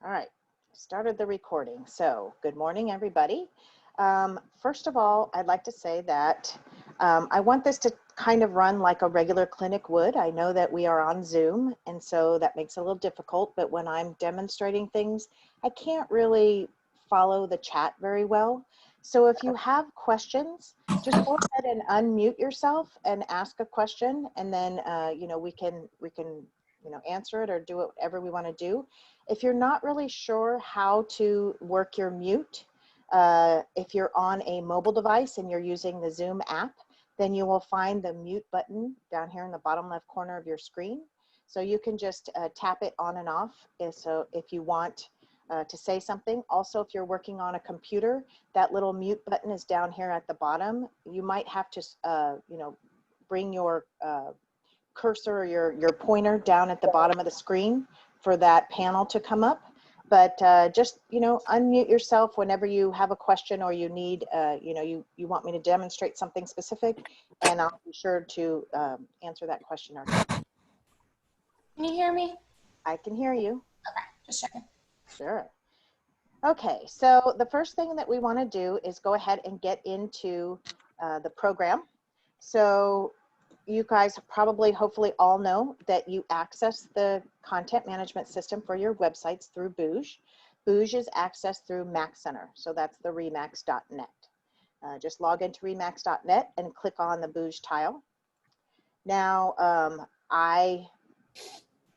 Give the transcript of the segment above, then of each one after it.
All right, started the recording. So good morning, everybody. First of all, I'd like to say that I want this to kind of run like a regular clinic would. I know that we are on Zoom, and so that makes it a little difficult, but when I'm demonstrating things, I can't really follow the chat very well. So if you have questions, just go ahead and unmute yourself and ask a question, and then we can answer it or do whatever we want to do. If you're not really sure how to work your mute, if you're on a mobile device and you're using the Zoom app, then you will find the mute button down here in the bottom left corner of your screen. So you can just tap it on and off. So if you want to say something. Also, if you're working on a computer, that little mute button is down here at the bottom. You might have to, bring your cursor or your pointer down at the bottom of the screen for that panel to come up. But just, unmute yourself whenever you have a question or you need, you want me to demonstrate something specific, and I'll be sure to answer that question or help. Can you hear me? I can hear you. Okay, just checking. Sure. Okay, so the first thing that we want to do is go ahead and get into the program. So you guys probably, hopefully all know that you access the content management system for your websites through Booj. Booj is accessed through Mac Center, so that's the remax.net. Just log into remax.net and click on the Booj tile. Now, I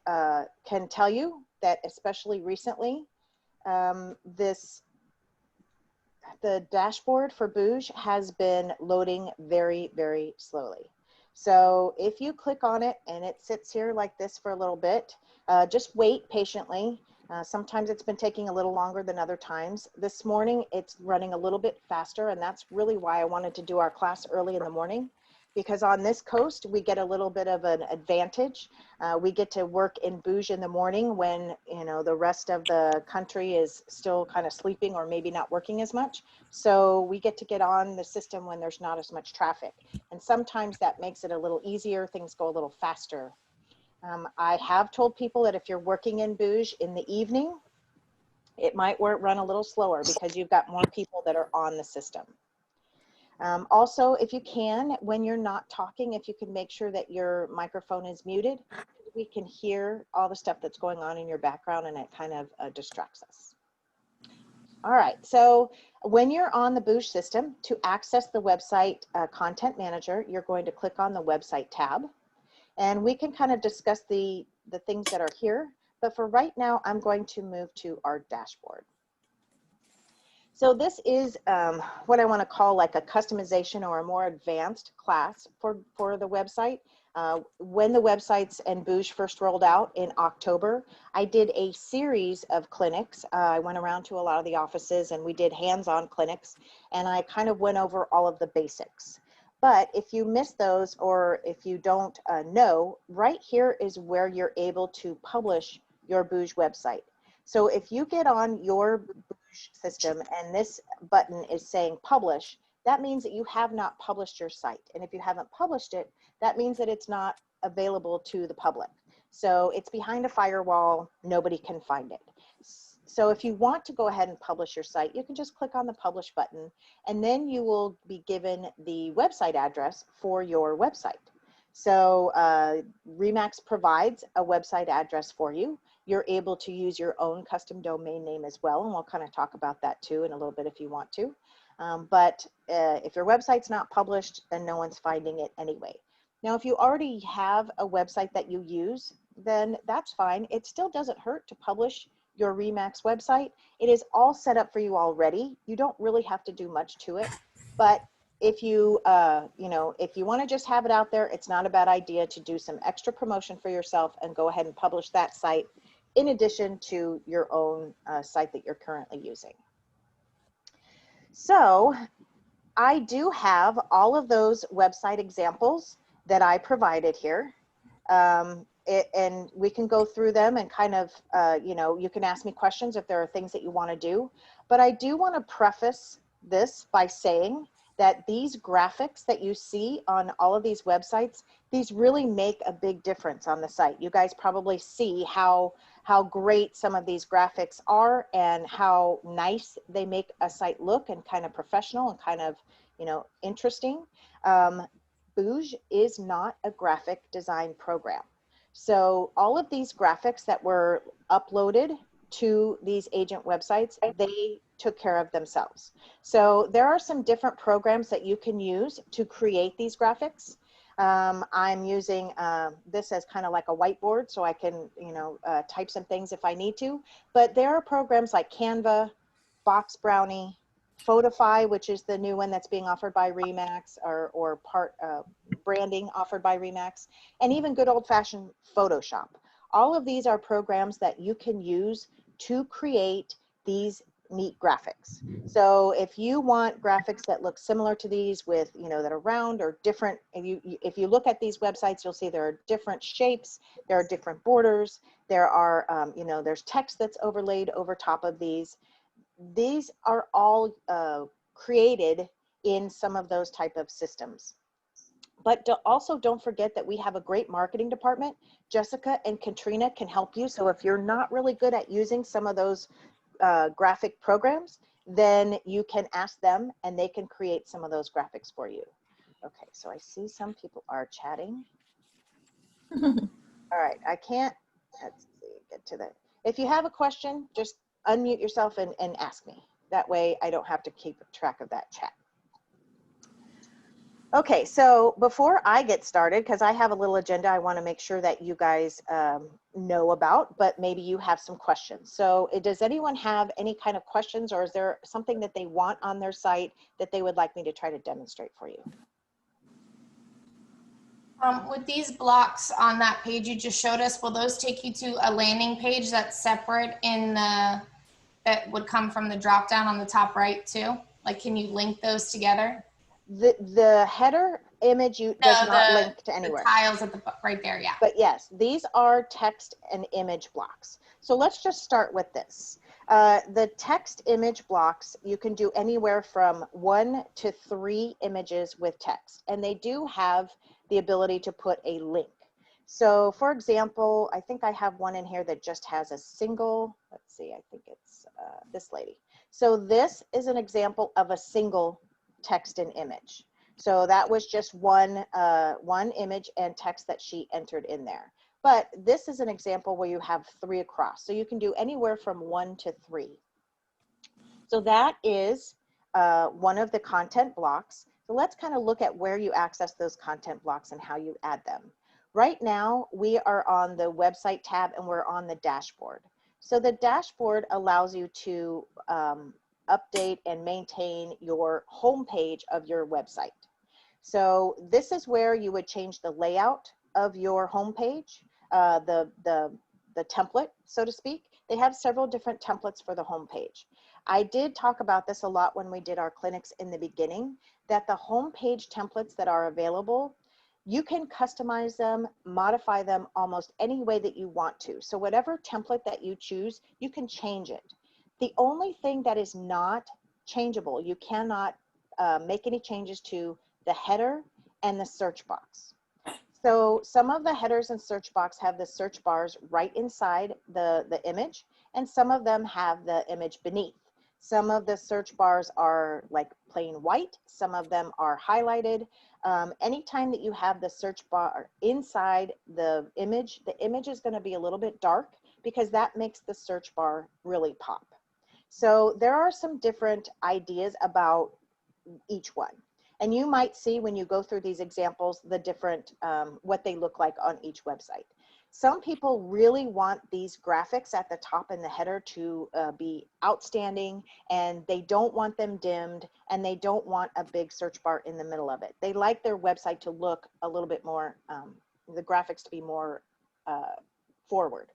can tell you that especially recently, the dashboard for Booj has been loading very, very slowly. So if you click on it and it sits here like this for a little bit, just wait patiently. Sometimes it's been taking a little longer than other times. This morning it's running a little bit faster, and that's really why I wanted to do our class early in the morning, because on this coast we get a little bit of an advantage. We get to work in Booj in the morning when the rest of the country is still kind of sleeping or maybe not working as much. So we get to get on the system when there's not as much traffic, and sometimes that makes it a little easier. Things go a little faster. I have told people that if you're working in Booj in the evening, it might run a little slower because you've got more people that are on the system. Also, if you can, when you're not talking, if you can make sure that your microphone is muted, we can hear all the stuff that's going on in your background, and it kind of distracts us. All right, so when you're on the Booj system, to access the website content manager, you're going to click on the website tab, and we can kind of discuss the things that are here. But for right now, I'm going to move to our dashboard. So this is what I want to call like a customization or a more advanced class for the website. When the websites and Booj first rolled out in October, I did a series of clinics. I went around to a lot of the offices and we did hands-on clinics, and I kind of went over all of the basics. But if you miss those, or if you don't know, right here is where you're able to publish your Booj website. So if you get on your Booj system and this button is saying publish, that means that you have not published your site. And if you haven't published it, that means that it's not available to the public. So it's behind a firewall, nobody can find it. So if you want to go ahead and publish your site, you can just click on the publish button, and then you will be given the website address for your website. So Remax provides a website address for you. You're able to use your own custom domain name as well, and we'll kind of talk about that too in a little bit if you want to. But if your website's not published, then no one's finding it anyway. Now, if you already have a website that you use, then that's fine. It still doesn't hurt to publish your Remax website. It is all set up for you already. You don't really have to do much to it. But if you, if you want to just have it out there, it's not a bad idea to do some extra promotion for yourself and go ahead and publish that site in addition to your own site that you're currently using. So I do have all of those website examples that I provided here. And we can go through them and kind of, you can ask me questions if there are things that you want to do. But I do want to preface this by saying that these graphics that you see on all of these websites, these really make a big difference on the site. You guys probably see how how great some of these graphics are and how nice they make a site look and kind of professional and kind of, you know, interesting. Booj is not a graphic design program. So all of these graphics that were uploaded to these agent websites, they took care of themselves. So there are some different programs that you can use to create these graphics. I'm using this as kind of like a whiteboard so I can, you know, type some things if I need to. But there are programs like Canva, Box Brownie, Photify, which is the new one that's being offered by Remax, or part branding offered by Remax, and even good old-fashioned Photoshop. All of these are programs that you can use to create these neat graphics. So if you want graphics that look similar to these with, you know, that are round or different, if you look at these websites, you'll see there are different shapes, there are different borders, there are, you know, there's text that's overlaid over top of these. These are all created in some of those type of systems. But also don't forget that we have a great marketing department. Jessica and Katrina can help you. So if you're not really good at using some of those graphic programs, then you can ask them and they can create some of those graphics for you. Okay, so I see some people are chatting. All right, I can't, let's see, get to that. If you have a question, just unmute yourself and ask me. That way I don't have to keep track of that chat. Okay, so before I get started, because I have a little agenda I want to make sure that you guys know about, but maybe you have some questions. So does anyone have any kind of questions, or is there something that they want on their site that they would like me to try to demonstrate for you? With these blocks on that page you just showed us, will those take you to a landing page that's separate in the, that would come from the drop down on the top right too? Like, can you link those together? The header image does not link to anywhere. The tiles at the right there, yeah. But yes, these are text and image blocks. So let's just start with this. The text image blocks, you can do anywhere from 1 to 3 images with text, and they do have the ability to put a link. So for example, I think I have one in here that just has a single, let's see, I think it's this lady. So this is an example of a single text and image. So that was just one image and text that she entered in there. But this is an example where you have 3 across. So you can do anywhere from 1 to 3. So that is one of the content blocks. So let's kind of look at where you access those content blocks and how you add them. Right now, we are on the website tab and we're on the dashboard. So the dashboard allows you to update and maintain your home page of your website. So this is where you would change the layout of your home page, the template, so to speak. They have several different templates for the home page. I did talk about this a lot when we did our clinics in the beginning, that the home page templates that are available, you can customize them, modify them almost any way that you want to. So whatever template that you choose, you can change it. The only thing that is not changeable, you cannot make any changes to the header and the search box. So some of the headers and search box have the search bars right inside the image, and some of them have the image beneath. Some of the search bars are like plain white, some of them are highlighted. Anytime that you have the search bar inside the image is going to be a little bit dark because that makes the search bar really pop. So there are some different ideas about each one. And you might see when you go through these examples, the different, what they look like on each website. Some people really want these graphics at the top and the header to be outstanding, and they don't want them dimmed, and they don't want a big search bar in the middle of it. They like their website to look a little bit more, the graphics to be more forward.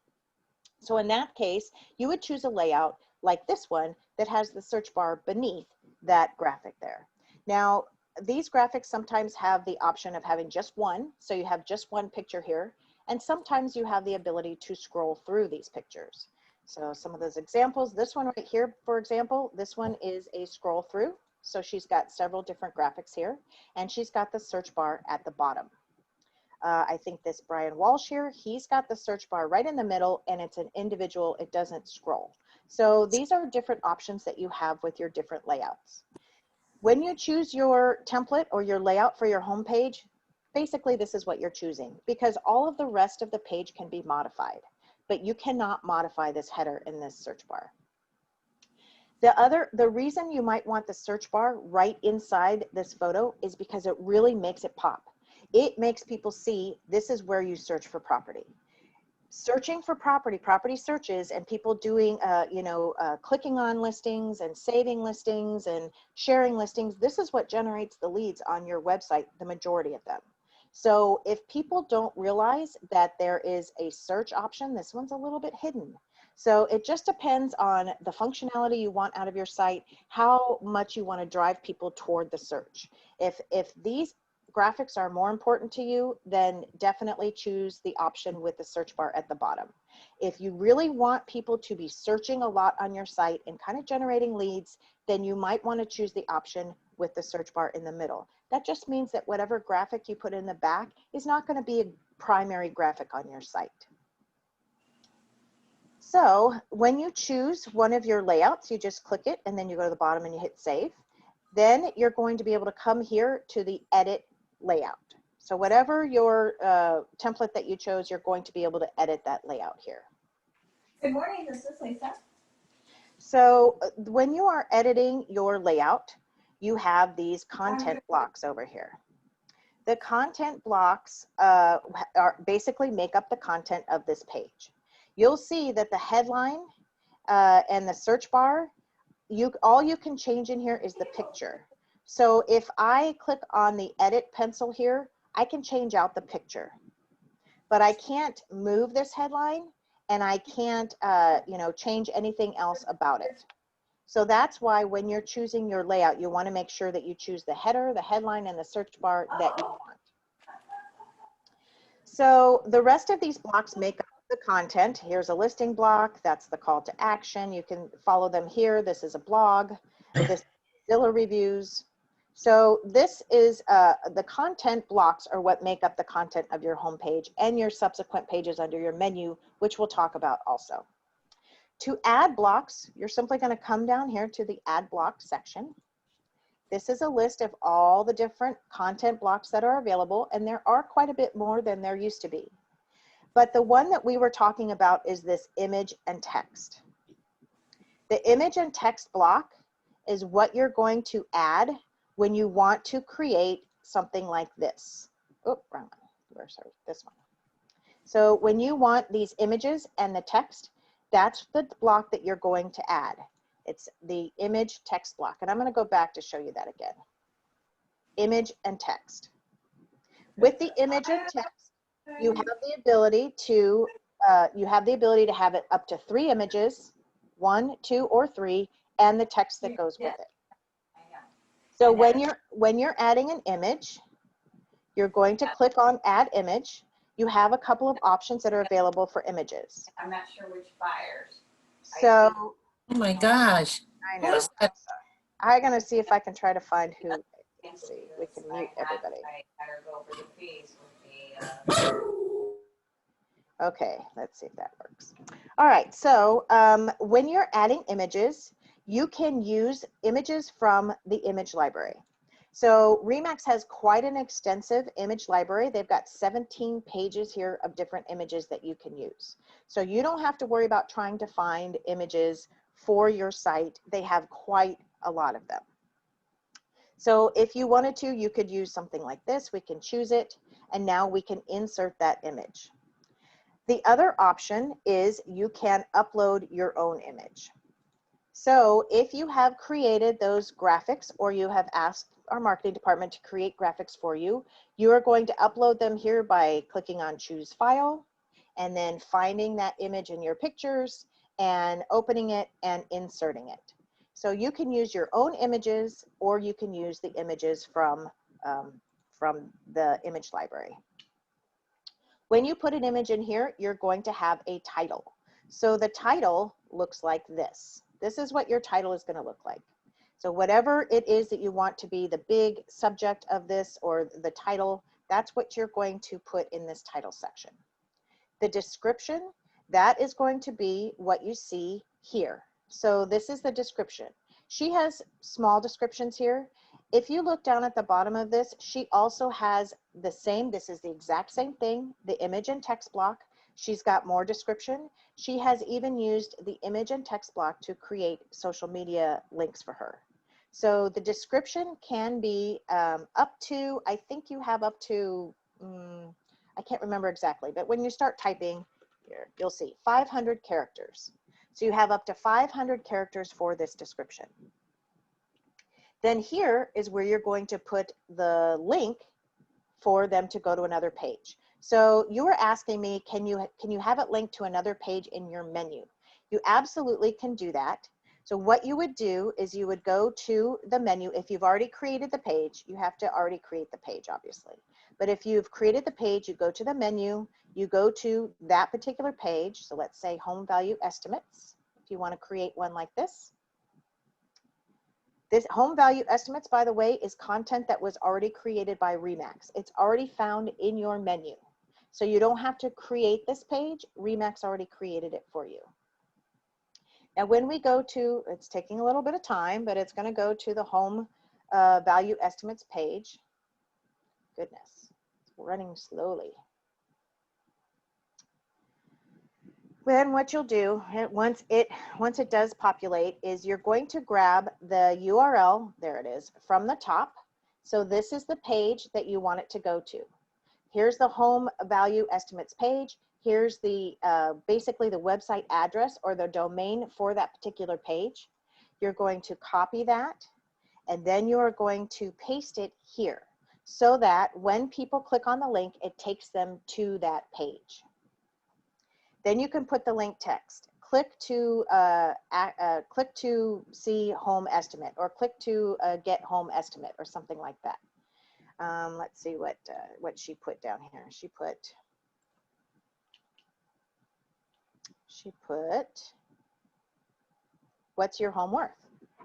So in that case, you would choose a layout like this one that has the search bar beneath that graphic there. Now, these graphics sometimes have the option of having just one, so you have just one picture here, and sometimes you have the ability to scroll through these pictures. So some of those examples, this one right here, for example, this one is a scroll through. So she's got several different graphics here, and she's got the search bar at the bottom. I think this Brian Walsh here, he's got the search bar right in the middle and it's an individual, it doesn't scroll. So these are different options that you have with your different layouts. When you choose your template or your layout for your home page, basically this is what you're choosing, because all of the rest of the page can be modified, but you cannot modify this header in this search bar. The reason you might want the search bar right inside this photo is because it really makes it pop. It makes people see this is where you search for property. Searching for property searches, and people doing, clicking on listings and saving listings and sharing listings, this is what generates the leads on your website, the majority of them. So if people don't realize that there is a search option, this one's a little bit hidden. So it just depends on the functionality you want out of your site, how much you want to drive people toward the search. If these graphics are more important to you, then definitely choose the option with the search bar at the bottom. If you really want people to be searching a lot on your site and kind of generating leads, then you might want to choose the option with the search bar in the middle. That just means that whatever graphic you put in the back is not going to be a primary graphic on your site. So when you choose one of your layouts, you just click it and then you go to the bottom and you hit save. Then you're going to be able to come here to the edit layout. So whatever your template that you chose, you're going to be able to edit that layout here. Good morning, this is Lisa. So when you are editing your layout, you have these content blocks over here. The content blocks basically make up the content of this page. You'll see that the headline and the search bar, all you can change in here is the picture. So if I click on the edit pencil here, I can change out the picture, but I can't move this headline and I can't, change anything else about it. So that's why when you're choosing your layout, you want to make sure that you choose the header, the headline, and the search bar that you want. So the rest of these blocks make up the content. Here's a listing block. That's the call to action. You can follow them here. This is a blog. This is Zillow reviews. So this is the content blocks are what make up the content of your homepage and your subsequent pages under your menu, which we'll talk about also. To add blocks, you're simply going to come down here to the add block section. This is a list of all the different content blocks that are available, and there are quite a bit more than there used to be. But the one that we were talking about is this image and text. The image and text block is what you're going to add when you want to create something like this. Oh, wrong one. Sorry, this one. So when you want these images and the text, that's the block that you're going to add. It's the image text block. And I'm going to go back to show you that again. Image and text. With the image and text, you have the ability to have it up to 3 images, 1, 2, or 3, and the text that goes with it. So when you're adding an image, you're going to click on Add Image. You have a couple of options that are available for images. I'm not sure which buyers. So, Oh my gosh. I know. I'm going to see if I can try to find who. Let's see, we can mute everybody. I had her go over the fees with the, Okay, let's see if that works. All right, so when you're adding images, you can use images from the image library. So Remax has quite an extensive image library. They've got 17 pages here of different images that you can use. So you don't have to worry about trying to find images for your site. They have quite a lot of them. So if you wanted to, you could use something like this. We can choose it, and now we can insert that image. The other option is you can upload your own image. So if you have created those graphics, or you have asked our marketing department to create graphics for you, you are going to upload them here by clicking on Choose File, and then finding that image in your pictures and opening it and inserting it. So you can use your own images, or you can use the images from the image library. When you put an image in here, you're going to have a title. So the title looks like this. This is what your title is going to look like. So whatever it is that you want to be the big subject of this, or the title, That's what you're going to put in this title section. The description, that is going to be what you see here. So this is the description. She has small descriptions here. If you look down at the bottom of this, she also has the same, this is the exact same thing, the image and text block. She's got more description. She has even used the image and text block to create social media links for her. So the description can be up to, I think you have up to, I can't remember exactly, but when you start typing here, you'll see 500 characters. So you have up to 500 characters for this description. Then here is where you're going to put the link for them to go to another page. So you were asking me, can you have it linked to another page in your menu? You absolutely can do that. So what you would do is you would go to the menu. If you've already created the page, you have to already create the page, obviously. But if you've created the page, you go to the menu, you go to that particular page. So let's say home value estimates, if you want to create one like this. This home value estimates, by the way, is content that was already created by Remax. It's already found in your menu. So you don't have to create this page. Remax already created it for you. Now, when we go to, it's taking a little bit of time, but it's going to go to the home value estimates page. Goodness, it's running slowly. Then what you'll do, once it does populate, is you're going to grab the URL, there it is, from the top. So this is the page that you want it to go to. Here's the home value estimates page. Here's the basically the website address or the domain for that particular page. You're going to copy that, and then you are going to paste it here so that when people click on the link, it takes them to that page. Then you can put the link text. Click to see home estimate, or click to get home estimate, or something like that. Let's see what she put down here. She put, what's your home worth?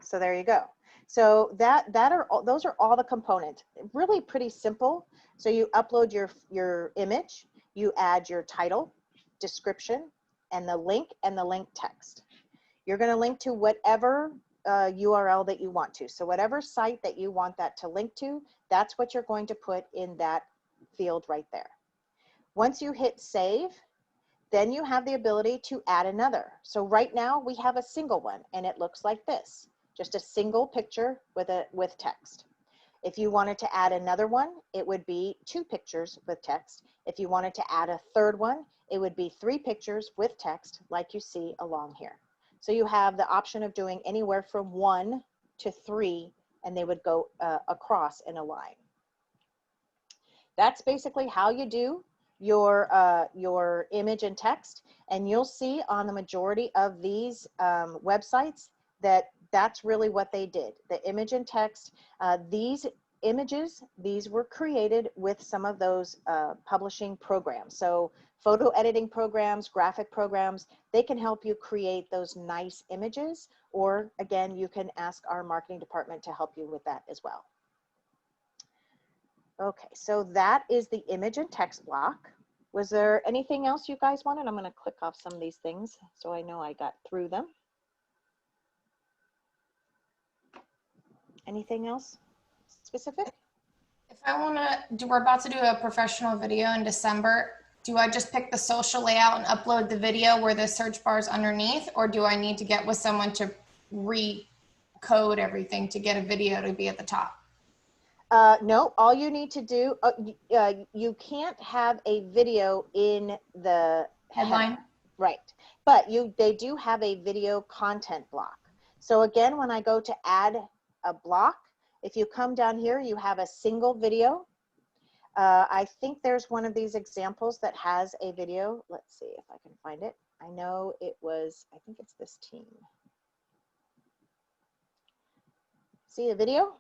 So there you go. So those are all the components. Really pretty simple. So you upload your image, you add your title, description, and the link text. You're going to link to whatever URL that you want to. So whatever site that you want that to link to, that's what you're going to put in that field right there. Once you hit save, then you have the ability to add another. So right now we have a single one, and it looks like this, just a single picture with text. If you wanted to add another one, it would be 2 pictures with text. If you wanted to add a third one, it would be 3 pictures with text like you see along here. So you have the option of doing anywhere from 1 to 3, and they would go across in a line. That's basically how you do your image and text, and you'll see on the majority of these websites that that's really what they did. The image and text, these images, these were created with some of those publishing programs. So photo editing programs, graphic programs, they can help you create those nice images, or again, you can ask our marketing department to help you with that as well. Okay, so that is the image and text block. Was there anything else you guys wanted? I'm going to click off some of these things so I know I got through them. Anything else specific? If I want to we're about to do a professional video in December. Do I just pick the social layout and upload the video where the search bar is underneath, or do I need to get with someone to recode everything to get a video to be at the top? No, all you need to do, you can't have a video in the Headline? Right, but they do have a video content block. So again, when I go to add a block, if you come down here, you have a single video. I think there's one of these examples that has a video. Let's see if I can find it. I know it was, I think it's this team. See a video?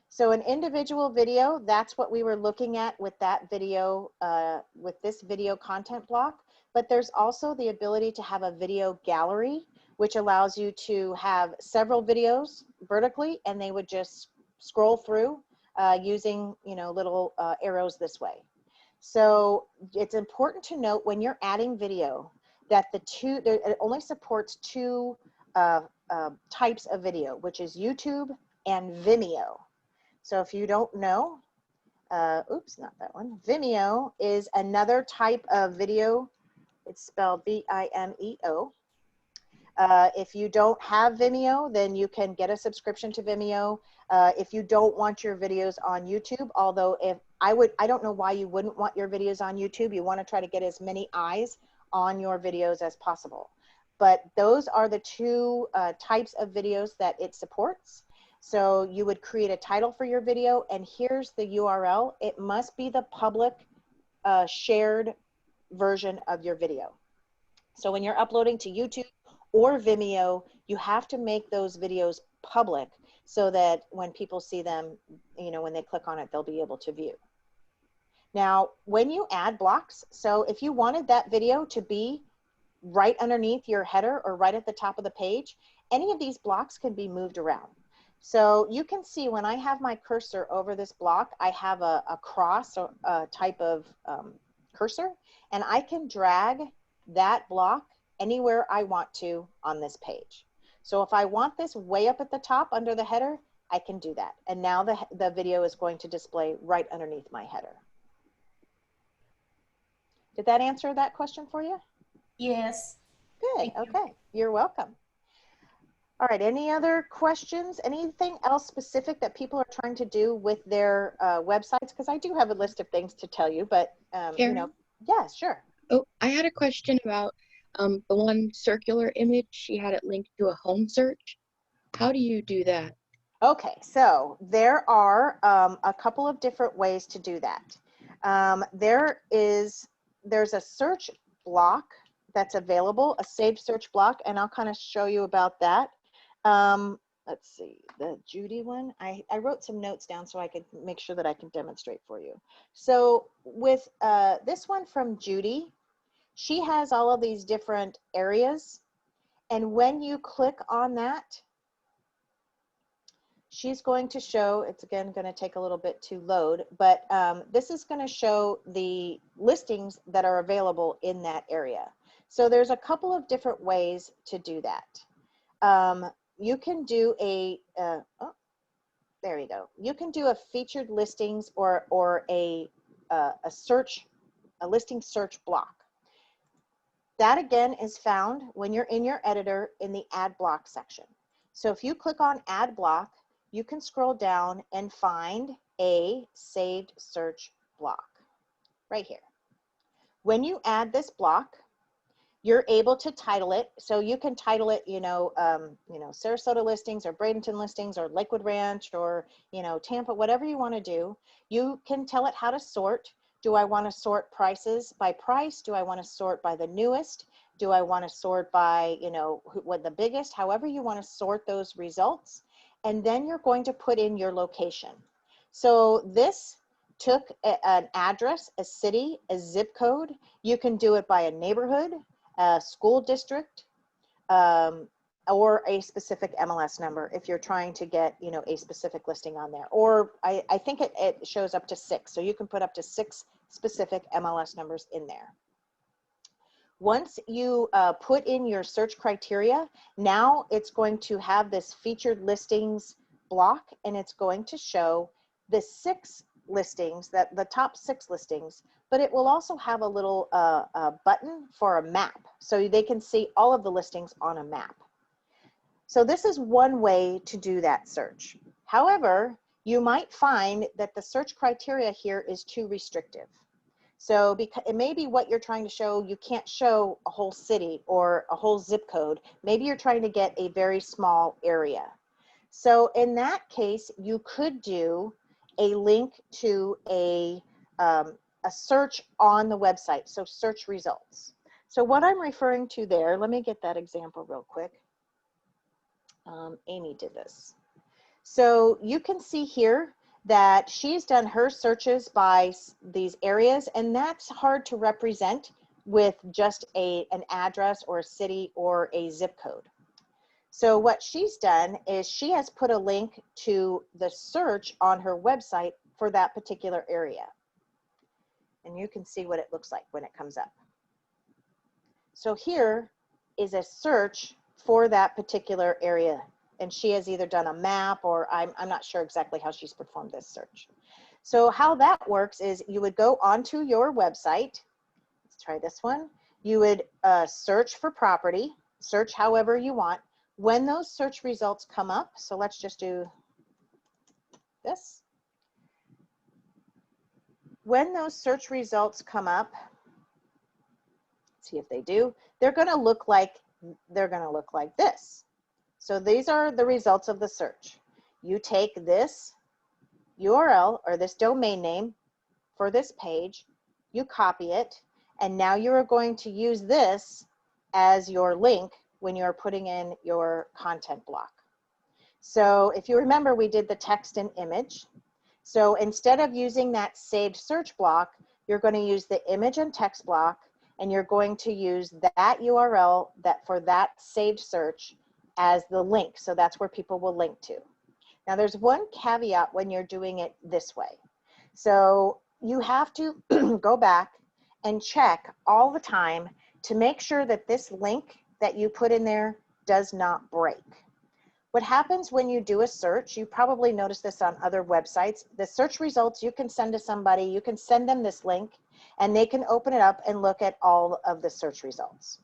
So an individual video, that's what we were looking at with that video, with this video content block. But there's also the ability to have a video gallery, which allows you to have several videos vertically, and they would just scroll through. using, little arrows this way. So it's important to note when you're adding video that it only supports two types of video, which is YouTube and Vimeo. So if you don't know, oops, not that one. Vimeo is another type of video. It's spelled Vimeo. If you don't have Vimeo, then you can get a subscription to Vimeo. If you don't want your videos on YouTube, although I don't know why you wouldn't want your videos on YouTube. You want to try to get as many eyes on your videos as possible. But those are the two types of videos that it supports. So you would create a title for your video, and here's the URL. It must be the public shared version of your video. So when you're uploading to YouTube or Vimeo, you have to make those videos public so that when people see them, when they click on it, they'll be able to view. Now, when you add blocks, so if you wanted that video to be right underneath your header or right at the top of the page, any of these blocks can be moved around. So you can see when I have my cursor over this block, I have a cross or a type of cursor, and I can drag that block anywhere I want to on this page. So if I want this way up at the top under the header, I can do that. And now the video is going to display right underneath my header. Did that answer that question for you? Yes. Good, okay, you're welcome. All right, any other questions? Anything else specific that people are trying to do with their websites? Because I do have a list of things to tell you, but yeah, sure. Oh, I had a question about the one circular image. She had it linked to a home search. How do you do that? Okay, so there are a couple of different ways to do that. There's a search block that's available, a saved search block, and I'll kind of show you about that. Let's see, the Judy one. I wrote some notes down so I could make sure that I can demonstrate for you. So with this one from Judy, she has all of these different areas, and when you click on that, she's going to show, it's again going to take a little bit to load, but this is going to show the listings that are available in that area. So there's a couple of different ways to do that. You can do there you go. You can do a featured listings or a listing search block. That again is found when you're in your editor in the add block section. So if you click on add block, you can scroll down and find a saved search block right here. When you add this block, you're able to title it. So you can title it, Sarasota listings or Bradenton listings or Lakewood Ranch or, Tampa, whatever you want to do. You can tell it how to sort. Do I want to sort prices by price? Do I want to sort by the newest? Do I want to sort by, what the biggest? However you want to sort those results. And then you're going to put in your location. So this took an address, a city, a zip code. You can do it by a neighborhood, a school district, or a specific MLS number if you're trying to get, a specific listing on there. Or I think it shows up to 6. So you can put up to 6 specific MLS numbers in there. Once you put in your search criteria, now it's going to have this featured listings block, and it's going to show the 6 listings, the top 6 listings, but it will also have a little button for a map, so they can see all of the listings on a map. So this is one way to do that search. However, you might find that the search criteria here is too restrictive. So because it may be what you're trying to show, you can't show a whole city or a whole zip code. Maybe you're trying to get a very small area. So in that case, you could do a link to a search on the website, so search results. So what I'm referring to there, let me get that example real quick. Amy did this. So you can see here that she's done her searches by these areas, and that's hard to represent with just an address or a city or a zip code. So what she's done is she has put a link to the search on her website for that particular area. And you can see what it looks like when it comes up. So here is a search for that particular area. And she has either done a map or I'm not sure exactly how she's performed this search. So how that works is you would go onto your website. Let's try this one. You would search for property, search however you want. When those search results come up, so let's just do this. When those search results come up, see if they do, they're going to look like this. So these are the results of the search. You take this URL or this domain name for this page, you copy it, and now you're going to use this as your link when you're putting in your content block. So if you remember, we did the text and image. So instead of using that saved search block, you're going to use the image and text block, and you're going to use that URL for that saved search as the link. So that's where people will link to. Now there's one caveat when you're doing it this way. So you have to go back and check all the time to make sure that this link that you put in there does not break. What happens when you do a search, you probably noticed this on other websites, the search results you can send to somebody, you can send them this link and they can open it up and look at all of the search results.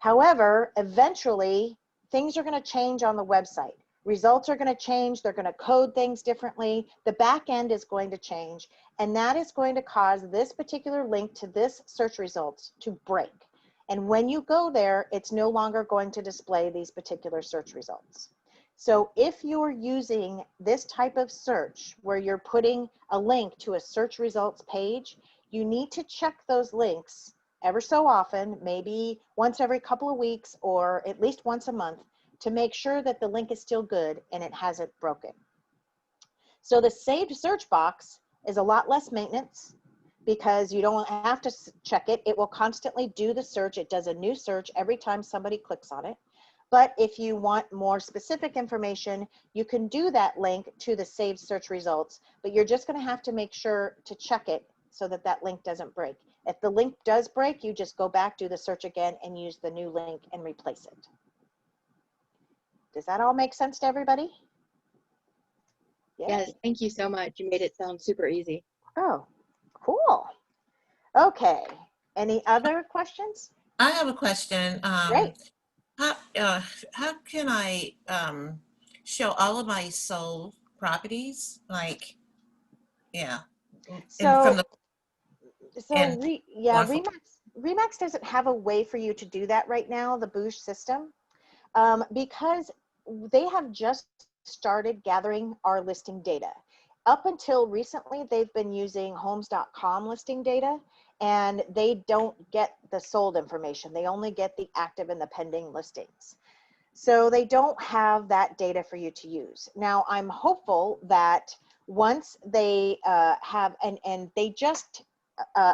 However, eventually things are going to change on the website. Results are going to change, they're going to code things differently, the back end is going to change, and that is going to cause this particular link to this search results to break. And when you go there, it's no longer going to display these particular search results. So if you're using this type of search where you're putting a link to a search results page, you need to check those links ever so often, maybe once every couple of weeks or at least once a month, to make sure that the link is still good and it hasn't broken. So the saved search box is a lot less maintenance because you don't have to check it. It will constantly do the search. It does a new search every time somebody clicks on it. But if you want more specific information, you can do that link to the saved search results, but you're just going to have to make sure to check it so that that link doesn't break. If the link does break, you just go back, do the search again, and use the new link and replace it. Does that all make sense to everybody? Yes, thank you so much. You made it sound super easy. Oh, cool. Okay. Any other questions? I have a question. Great. How can I show all of my sold properties? Like, yeah. So, and Remax doesn't have a way for you to do that right now, the Booj system, because they have just started gathering our listing data. Up until recently, they've been using homes.com listing data, and they don't get the sold information. They only get the active and the pending listings. So they don't have that data for you to use. Now, I'm hopeful that once they have, and they just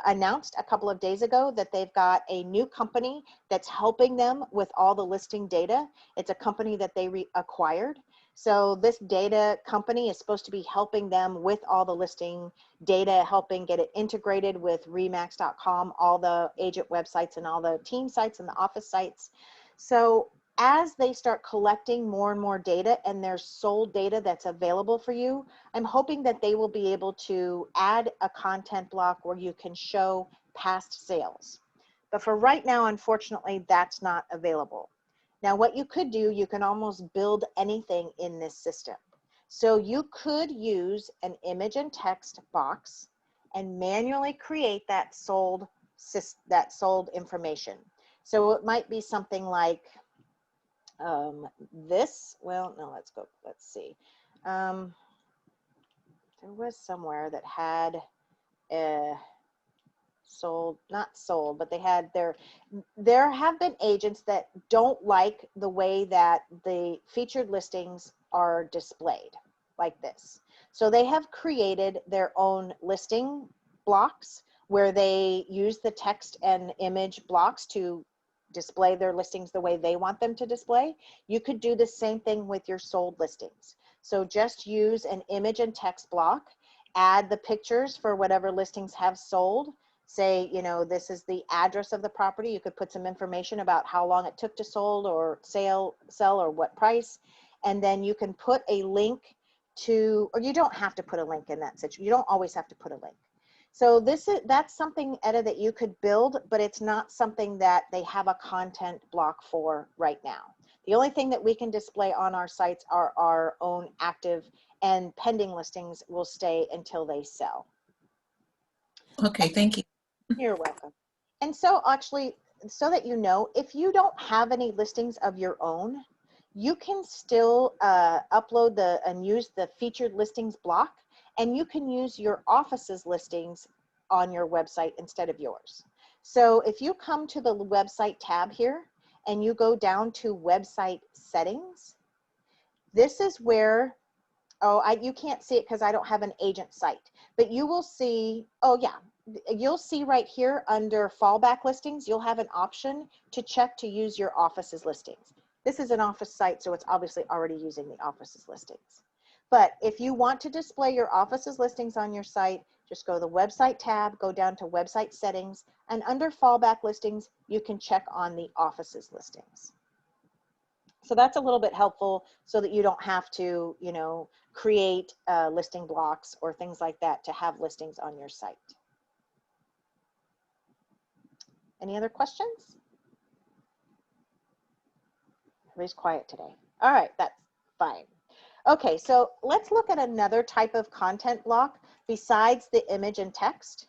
announced a couple of days ago that they've got a new company that's helping them with all the listing data. It's a company that they acquired. So this data company is supposed to be helping them with all the listing data, helping get it integrated with remax.com, all the agent websites and all the team sites and the office sites. So as they start collecting more and more data and there's sold data that's available for you, I'm hoping that they will be able to add a content block where you can show past sales. But for right now, unfortunately, that's not available. Now, what you could do, you can almost build anything in this system. So you could use an image and text box and manually create that sold information. So it might be something like this. Well, no, let's see. There was somewhere that had not sold, but they had there have been agents that don't like the way that the featured listings are displayed like this. So they have created their own listing blocks where they use the text and image blocks to display their listings the way they want them to display. You could do the same thing with your sold listings. So just use an image and text block, add the pictures for whatever listings have sold. Say, you know, this is the address of the property. You could put some information about how long it took to sold or sell or what price. And then you can put a link to, or you don't have to put a link in that situation. You don't always have to put a link. So that's something, Etta, that you could build, but it's not something that they have a content block for right now. The only thing that we can display on our sites are our own active and pending listings will stay until they sell. Okay, thank you. You're welcome. And so actually, so that you know, if you don't have any listings of your own, you can still upload and use the featured listings block, and you can use your office's listings on your website instead of yours. So if you come to the website tab here and you go down to website settings, this is where, you can't see it because I don't have an agent site, but you will see, oh yeah, you'll see right here under fallback listings, you'll have an option to check to use your office's listings. This is an office site, so it's obviously already using the office's listings. But if you want to display your office's listings on your site, just go to the website tab, go down to website settings, and under fallback listings, you can check on the office's listings. So that's a little bit helpful so that you don't have to, you know, create listing blocks or things like that to have listings on your site. Any other questions? Everybody's quiet today. All right, that's fine. Okay, so let's look at another type of content block besides the image and text.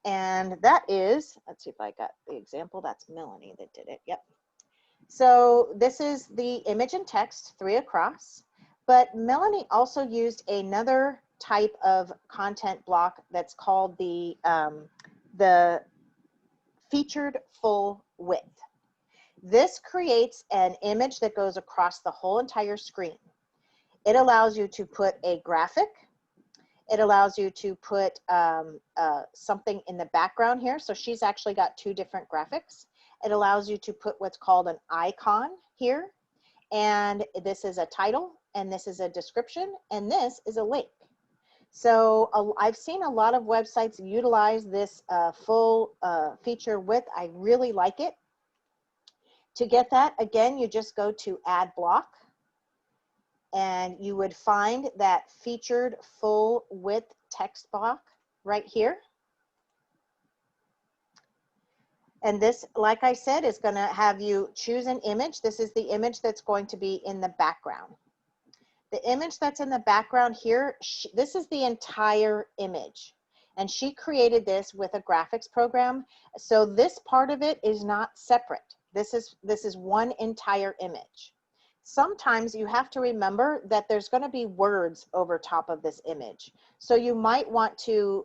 And that is, let's see if I got the example. That's Melanie that did it. Yep. So this is the image and text, 3 across. But Melanie also used another type of content block that's called the featured full width. This creates an image that goes across the whole entire screen. It allows you to put a graphic. It allows you to put something in the background here. So she's actually got 2 different graphics. It allows you to put what's called an icon here. And this is a title, and this is a description, and this is a link. So I've seen a lot of websites utilize this full feature width. I really like it. To get that, again, you just go to add block, and you would find that featured full width text block right here. And this, like I said, is going to have you choose an image. This is the image that's going to be in the background. The image that's in the background here, this is the entire image. And she created this with a graphics program. So this part of it is not separate. This is one entire image. Sometimes you have to remember that there's going to be words over top of this image. So you might want to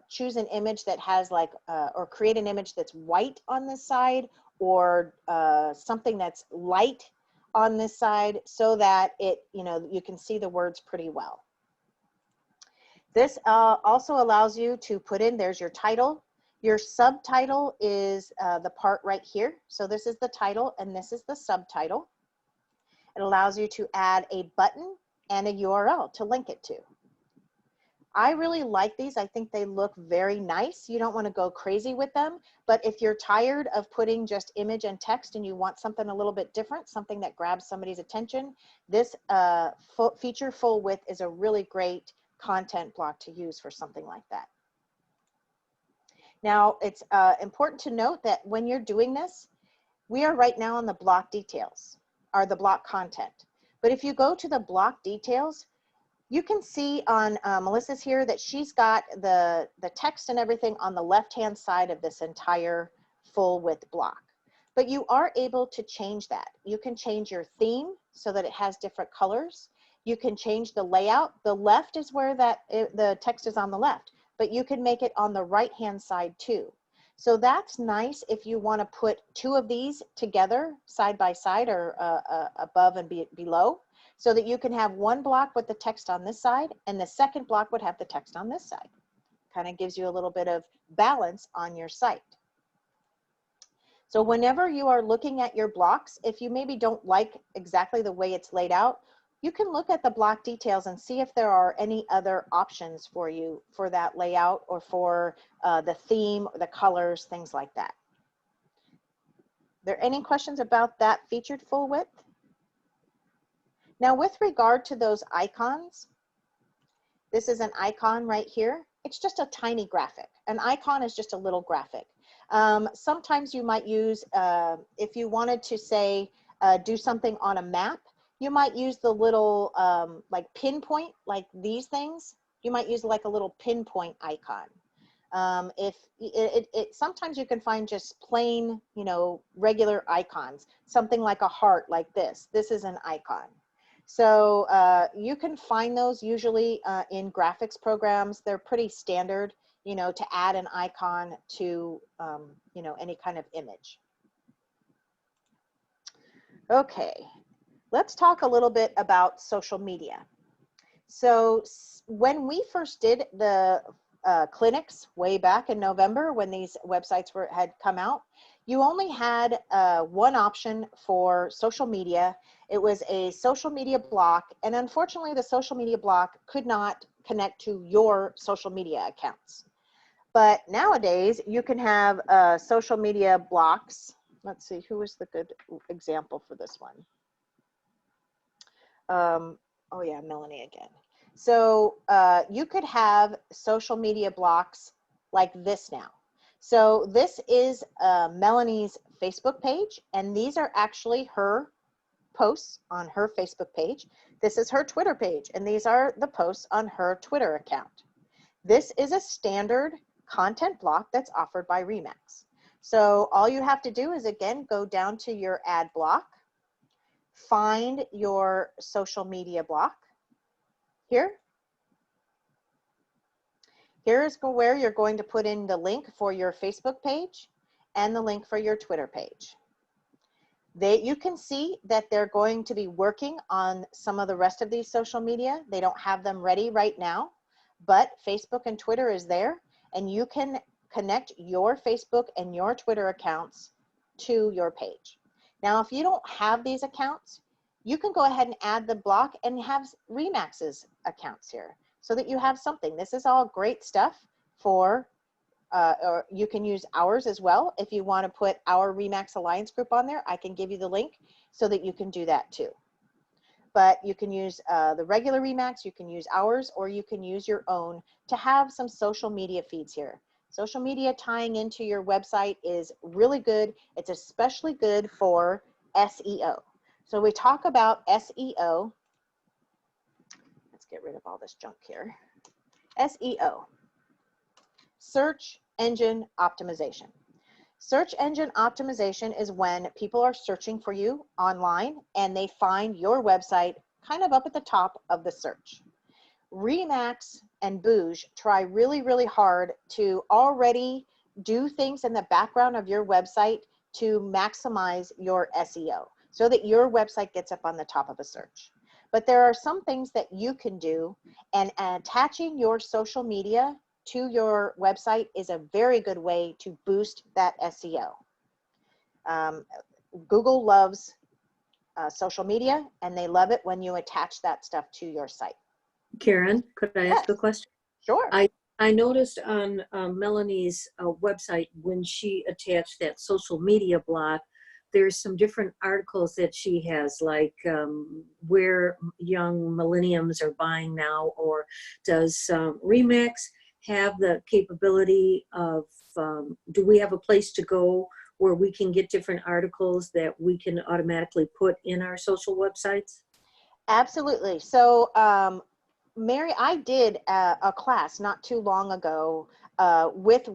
choose an image that has like, or create an image that's white on this side, or something that's light on this side, so that it, you know, you can see the words pretty well. This also allows you to put in, there's your title. Your subtitle is the part right here. So this is the title and this is the subtitle. It allows you to add a button and a URL to link it to. I really like these. I think they look very nice. You don't want to go crazy with them, but if you're tired of putting just image and text and you want something a little bit different, something that grabs somebody's attention, this feature full width is a really great content block to use for something like that. Now, it's important to note that when you're doing this, we are right now on the block details, or the block content. But if you go to the block details, you can see on Melissa's here that she's got the text and everything on the left-hand side of this entire full width block. But you are able to change that. You can change your theme so that it has different colors. You can change the layout. The left is where the text is on the left, but you can make it on the right-hand side too. So that's nice if you want to put 2 of these together side by side, or above and below, so that you can have one block with the text on this side and the second block would have the text on this side. Kind of gives you a little bit of balance on your site. So whenever you are looking at your blocks, if you maybe don't like exactly the way it's laid out, you can look at the block details and see if there are any other options for you for that layout or for the theme, the colors, things like that. There any questions about that featured full width? Now with regard to those icons, this is an icon right here. It's just a tiny graphic. An icon is just a little graphic. Sometimes you might use, if you wanted to say, do something on a map, you might use the little like pinpoint, like these things. You might use like a little pinpoint icon. If sometimes you can find just plain, you know, regular icons, something like a heart like this. This is an icon. So you can find those usually in graphics programs. They're pretty standard, you know, to add an icon to, you know, any kind of image. Okay, let's talk a little bit about social media. So when we first did the clinics way back in November, when these websites had come out, you only had one option for social media. It was a social media block, and unfortunately the social media block could not connect to your social media accounts. But nowadays you can have social media blocks. Let's see, who is the good example for this one? Oh yeah, Melanie again. So you could have social media blocks like this now. So this is Melanie's Facebook page, and these are actually her posts on her Facebook page. This is her Twitter page, and these are the posts on her Twitter account. This is a standard content block that's offered by Remax. So all you have to do is, again, go down to your ad block, find your social media block here. Here's where you're going to put in the link for your Facebook page and the link for your Twitter page. You can see that they're going to be working on some of the rest of these social media. They don't have them ready right now, but Facebook and Twitter is there, and you can connect your Facebook and your Twitter accounts to your page. Now, if you don't have these accounts, you can go ahead and add the block and have Remax's accounts here, so that you have something. This is all great stuff for, or you can use ours as well. If you want to put our Remax Alliance group on there, I can give you the link so that you can do that too. But you can use the regular Remax, you can use ours, or you can use your own to have some social media feeds here. Social media tying into your website is really good. It's especially good for SEO. So we talk about SEO. Let's get rid of all this junk here. SEO, search engine optimization. Search engine optimization is when people are searching for you online and they find your website kind of up at the top of the search. Remax and Booj try really, really hard to already do things in the background of your website to maximize your SEO so that your website gets up on the top of a search. But there are some things that you can do, and attaching your social media to your website is a very good way to boost that SEO. Google loves social media, and they love it when you attach that stuff to your site. Karen, could I ask a question? Sure. I noticed on Melanie's website, when she attached that social media block, there's some different articles that she has, like where young millenniums are buying now, or does Remax have the capability of, do we have a place to go where we can get different articles that we can automatically put in our social websites? Absolutely. So Mary, I did a class not too long ago with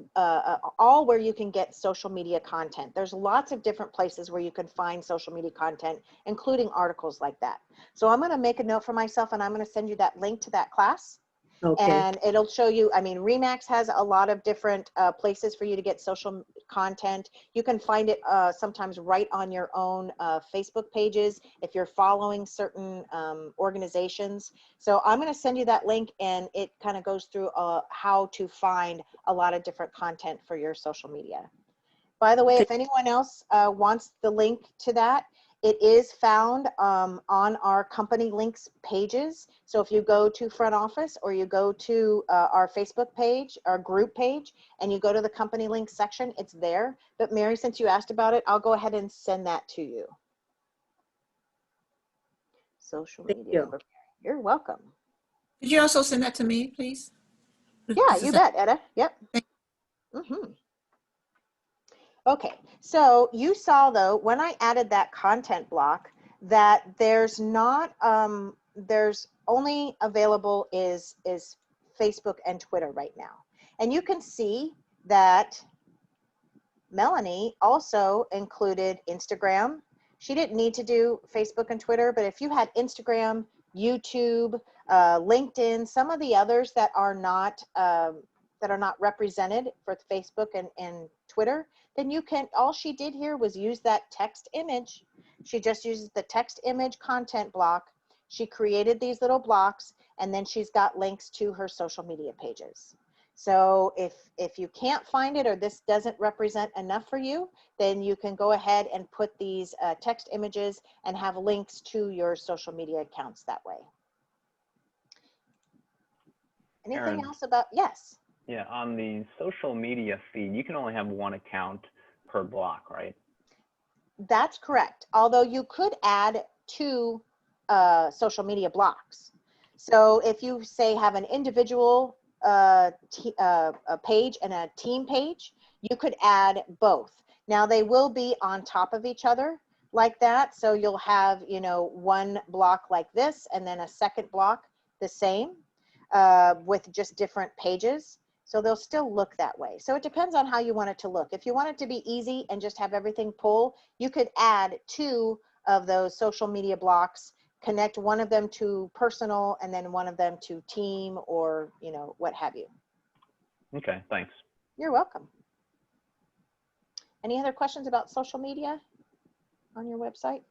all where you can get social media content. There's lots of different places where you can find social media content, including articles like that. So I'm going to make a note for myself, and I'm going to send you that link to that class. Okay. And it'll show you, I mean, Remax has a lot of different places for you to get social content. You can find it sometimes right on your own Facebook pages if you're following certain organizations. So I'm going to send you that link, and it kind of goes through how to find a lot of different content for your social media. By the way, Okay. if anyone else wants the link to that, it is found on our company links pages. So if you go to front office or you go to our Facebook page, our group page, and you go to the company links section, it's there. But Mary, since you asked about it, I'll go ahead and send that to you. Social Thank media. you. You're welcome. Could you also send that to me, please? Yeah, you bet, Etta. Yep. Okay, so you saw though, when I added that content block, that there's not, there's only available is Facebook and Twitter right now. And you can see that Melanie also included Instagram. She didn't need to do Facebook and Twitter, but if you had Instagram, YouTube, LinkedIn, some of the others that are not represented for Facebook and Twitter, then you can, all she did here was use that text image. She just uses the text image content block. She created these little blocks, and then she's got links to her social media pages. So if you can't find it or this doesn't represent enough for you, then you can go ahead and put these text images and have links to your social media accounts that way. Anything Erin. else about, yes? Yeah, on the social media feed, you can only have one account per block, right? That's correct. Although you could add 2 social media blocks. So if you say have an individual a page and a team page, you could add both. Now they will be on top of each other like that. So you'll have, you know, one block like this and then a second block the same with just different pages. So they'll still look that way. So it depends on how you want it to look. If you want it to be easy and just have everything pull, you could add 2 of those social media blocks, connect one of them to personal and then one of them to team or, you know, what have you. Okay, thanks. You're welcome. Any other questions about social media on your website?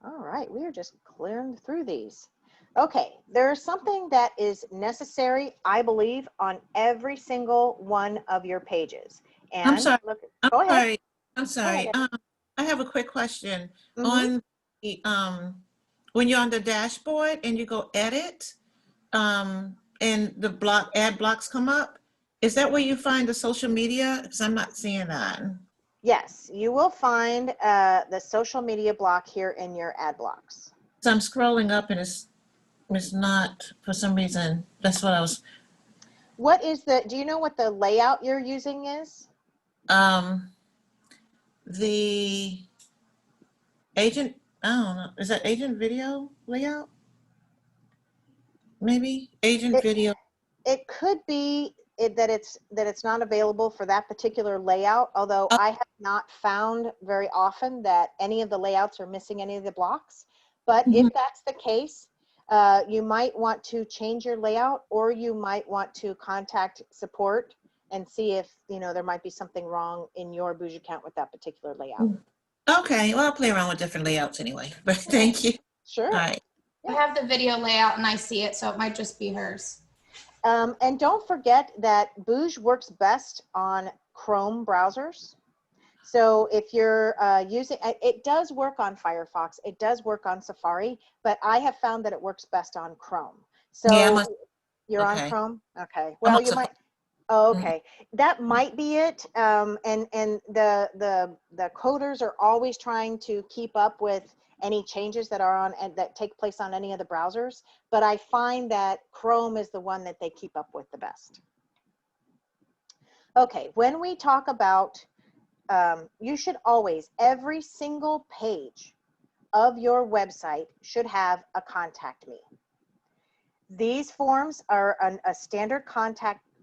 All right, we are just clearing through these. Okay, there's something that is necessary, I believe, on every single one of your pages. And I'm sorry. look, I'm go ahead. sorry. I'm sorry. ahead. I have a quick question. Mhm. On the when you're on the dashboard and you go edit, and the block ad blocks come up, is that where you find the social media? Because I'm not seeing that. Yes, you will find the social media block here in your ad blocks. So I'm scrolling up and it's not, for some reason. That's what I was. What is the, do you know what the layout you're using is? The agent, I don't know, is that agent video layout? Maybe agent video. It could be that it's not available for that particular layout, although Oh. I have not found very often that any of the layouts are missing any of the blocks. But if that's the case, you might want to change your layout, or you might want to contact support and see if, you know, there might be something wrong in your Booj account with that particular layout. Okay, well, I'll play around with different layouts anyway, but thank you. Sure. All right. I have the video layout and I see it, so it might just be hers. And don't forget that Booj works best on Chrome browsers. So if you're using, it does work on Firefox, it does work on Safari, but I have found that it works best on Chrome. So Yeah, you're on okay. Chrome? Okay. I'm Well, on you might, oh, okay. That might be it. And the coders are always trying to keep up with any changes that are on and that take place on any of the browsers. But I find that Chrome is the one that they keep up with the best. Okay, when we talk about, you should always, every single page of your website should have a contact me. These forms are a standard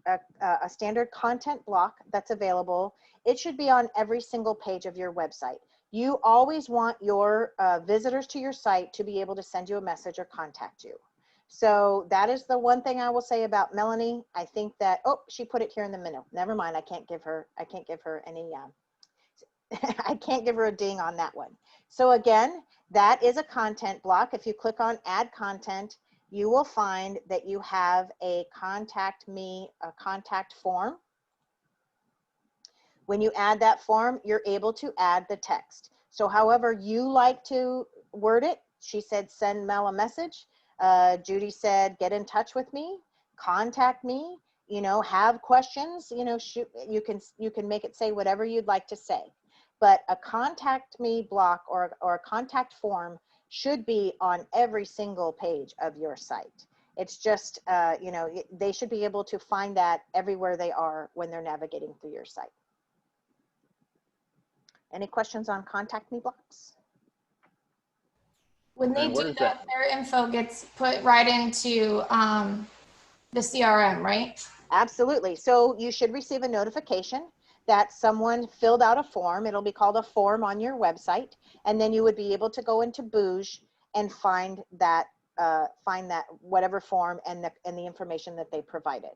a standard content block that's available. It should be on every single page of your website. You always want your visitors to your site to be able to send you a message or contact you. So that is the one thing I will say about Melanie. I think that, oh, she put it here in the middle. Never mind, I can't give her any, I can't give her a ding on that one. So again, that is a content block. If you click on add content, you will find that you have a contact me, a contact form, When you add that form, you're able to add the text. So however you like to word it, she said, send Mel a message. Judy said, get in touch with me, contact me, you know, have questions, you know, shoot, you can make it say whatever you'd like to say. But a contact me block or a contact form should be on every single page of your site. It's just, you know, they should be able to find that everywhere they are when they're navigating through your site. Any questions on contact me blocks? When they And what do is that, that? their info gets put right into the CRM, right? Absolutely. So you should receive a notification that someone filled out a form. It'll be called a form on your website. And then you would be able to go into Booj and find that whatever form and the information that they provided.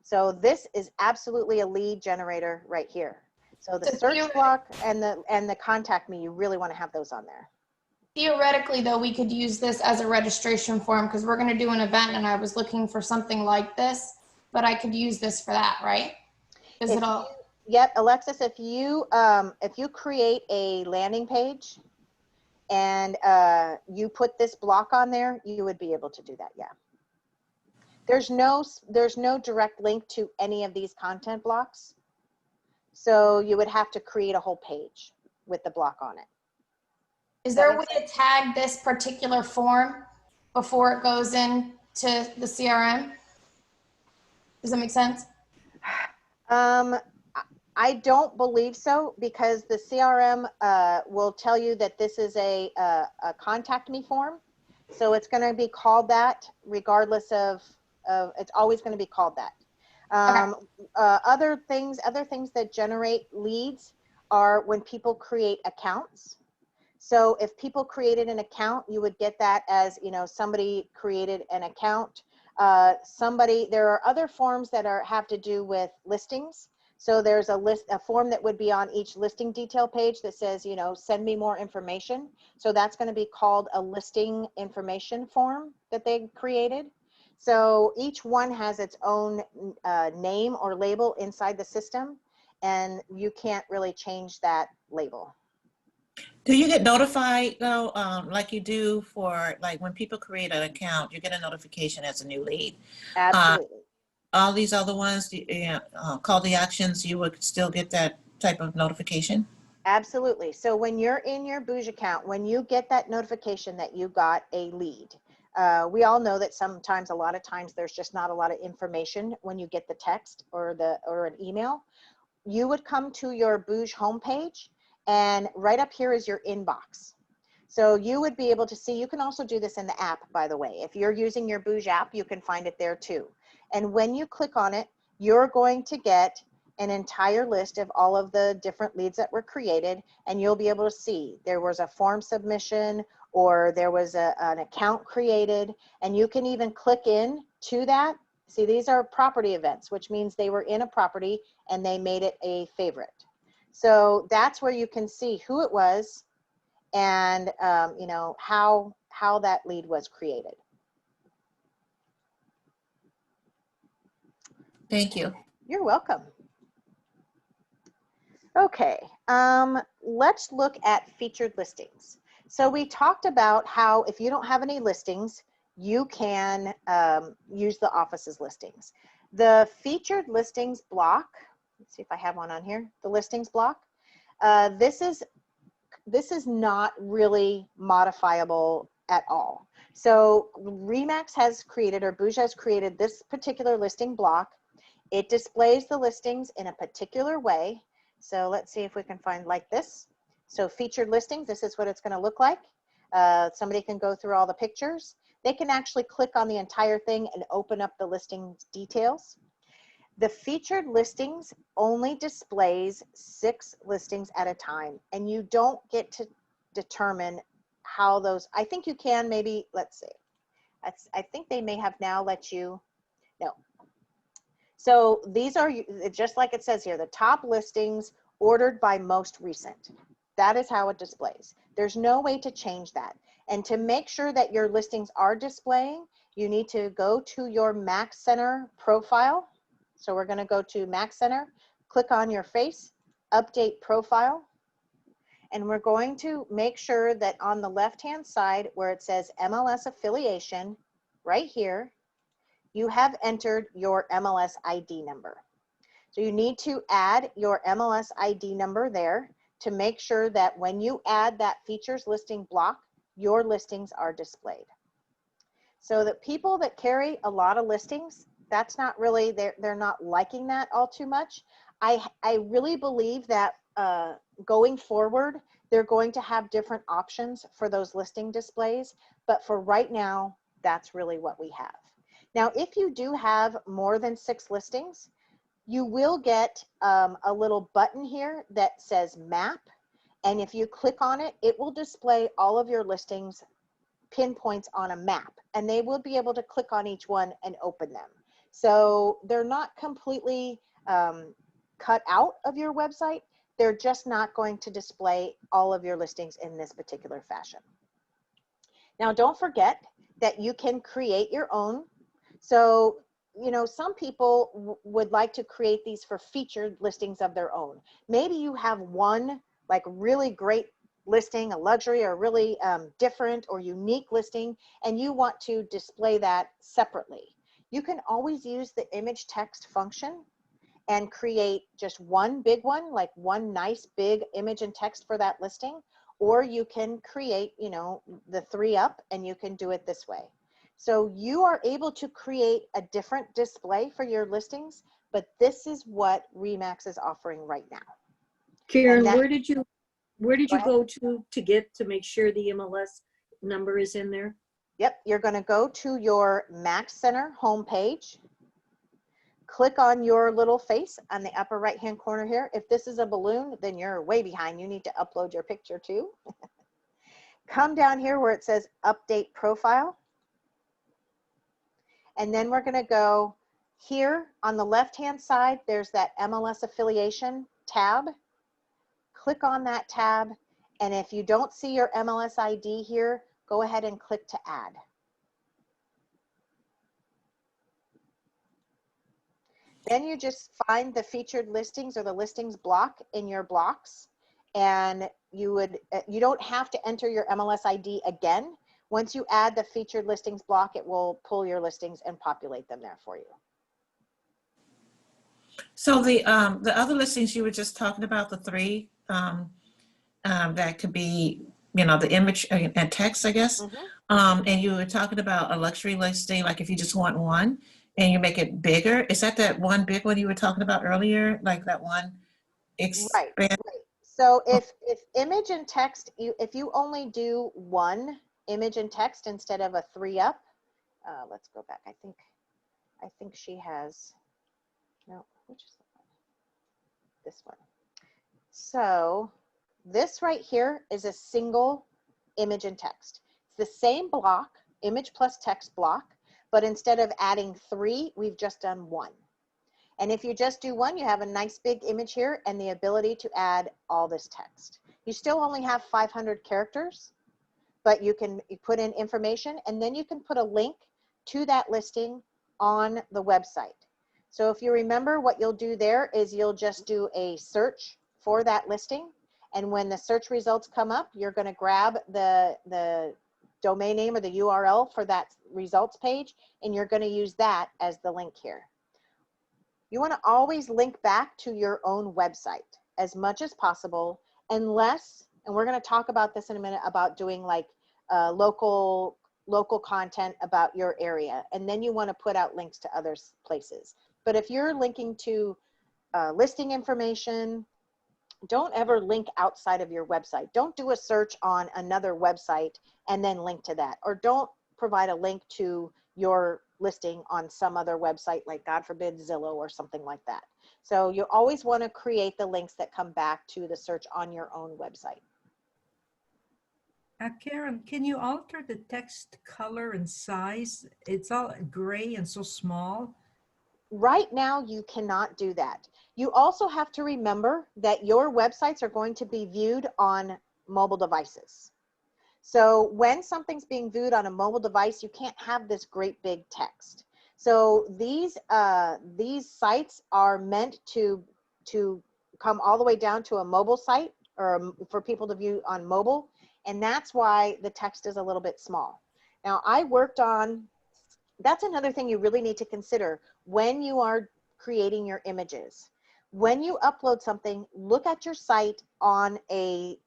So this is absolutely a lead generator right here. So the So search block and the contact me, you really want to have those on there. theoretically, though, we could use this as a registration form because we're going to do an event and I was looking for something like this, but I could use this for that, right? Is it all? Yep, Alexis, if you create a landing page and you put this block on there, you would be able to do that. Yeah. There's no direct link to any of these content blocks. So you would have to create a whole page with the block on it. Is there a way to tag this particular form before it goes into the CRM? Does that make sense? I don't believe so, because the CRM will tell you that this is a contact me form. So it's going to be called that regardless of it's always going to be called that. Other things that generate leads are when people create accounts. So if people created an account, you would get that as, you know, somebody created an account. There are other forms that have to do with listings. So there's a form that would be on each listing detail page that says, you know, send me more information. So that's going to be called a listing information form that they created. So each one has its own name or label inside the system, and you can't really change that label. Do you get notified though, like you do for, like, when people create an account, you get a notification as a new lead? Absolutely. All these other ones, call the actions, you would still get that type of notification? Absolutely. So when you're in your Booj account, when you get that notification that you got a lead, we all know that sometimes, a lot of times, there's just not a lot of information when you get the text or an email. You would come to your Booj homepage, and right up here is your inbox. So you would be able to see, you can also do this in the app, by the way. If you're using your Booj app, you can find it there too. And when you click on it, you're going to get an entire list of all of the different leads that were created, and you'll be able to see there was a form submission, or there was an account created, and you can even click in to that. See, these are property events, which means they were in a property and they made it a favorite. So that's where you can see who it was and you know, how that lead was created. Thank you. You're welcome. Okay, let's look at featured listings. So we talked about how if you don't have any listings, you can use the office's listings. The featured listings block, let's see if I have one on here, the listings block, this is not really modifiable at all. So Remax has created, or Booj has created, this particular listing block. It displays the listings in a particular way. So let's see if we can find like this. So featured listings, this is what it's going to look like. Somebody can go through all the pictures. They can actually click on the entire thing and open up the listing details. The featured listings only displays 6 listings at a time, and you don't get to determine how those, I think you can maybe, let's see. I think they may have now let you, no. So these are, just like it says here, the top listings ordered by most recent. That is how it displays. There's no way to change that. And to make sure that your listings are displaying, you need to go to your Mac Center profile. So we're going to go to Mac Center, click on your face, update profile, and we're going to make sure that on the left-hand side where it says MLS affiliation, right here, you have entered your MLS ID number. So you need to add your MLS ID number there to make sure that when you add that features listing block, your listings are displayed. So that people that carry a lot of listings, that's not really, they're not liking that all too much. I really believe that going forward, they're going to have different options for those listing displays, but for right now, that's really what we have. Now, if you do have more than 6 listings, you will get a little button here that says map. And if you click on it, it will display all of your listings pinpoints on a map, and they will be able to click on each one and open them. So they're not completely cut out of your website. They're just not going to display all of your listings in this particular fashion. Now, don't forget that you can create your own. So, you know, some people would like to create these for featured listings of their own. Maybe you have one like really great listing, a luxury or really different or unique listing, and you want to display that separately. You can always use the image text function and create just one big one, like one nice big image and text for that listing, or you can create, you know, the 3 up and you can do it this way. So you are able to create a different display for your listings, but this is what RE/MAX is offering right now. Karen, that- where did you Go go to get to make sure the MLS number is in there? Yep, you're going to go to your Max Center homepage. Click on your little face on the upper right hand corner here. If this is a balloon, then you're way behind. You need to upload your picture too. Come down here where it says update profile. And then we're going to go here on the left hand side. There's that MLS affiliation tab. Click on that tab. And if you don't see your MLS ID here, go ahead and click to add. Then you just find the featured listings or the listings block in your blocks, and you don't have to enter your MLS ID again. Once you add the featured listings block, it will pull your listings and populate them there for you. So the other listings you were just talking about, the 3 that could be, you know, the image and text, I guess. And you were talking about a luxury listing, like if you just want one and you make it bigger. Is that one big one you were talking about earlier? Like that one expand? Right. So if image and text, if you only do one image and text instead of a 3 up, let's go back. I think she has, no, which is the one? This one. So this right here is a single image and text. It's the same block, image plus text block, but instead of adding 3, we've just done 1. And if you just do 1, you have a nice big image here and the ability to add all this text. You still only have 500 characters, but you put in information, and then you can put a link to that listing on the website. So if you remember, what you'll do there is you'll just do a search for that listing. And when the search results come up, you're going to grab the domain name or the URL for that results page, and you're going to use that as the link here. You want to always link back to your own website as much as possible, unless, and we're going to talk about this in a minute, about doing like local content about your area. And then you want to put out links to other places. But if you're linking to listing information, don't ever link outside of your website. Don't do a search on another website and then link to that. Or don't provide a link to your listing on some other website, like God forbid Zillow or something like that. So you always want to create the links that come back to the search on your own website. Karen, can you alter the text color and size? It's all gray and so small. Right now, you cannot do that. You also have to remember that your websites are going to be viewed on mobile devices. So when something's being viewed on a mobile device, you can't have this great big text. So these sites are meant to to come all the way down to a mobile site or for people to view on mobile. And that's why the text is a little bit small. Now I worked on, that's another thing you really need to consider when you are creating your images. When you upload something, look at your site on a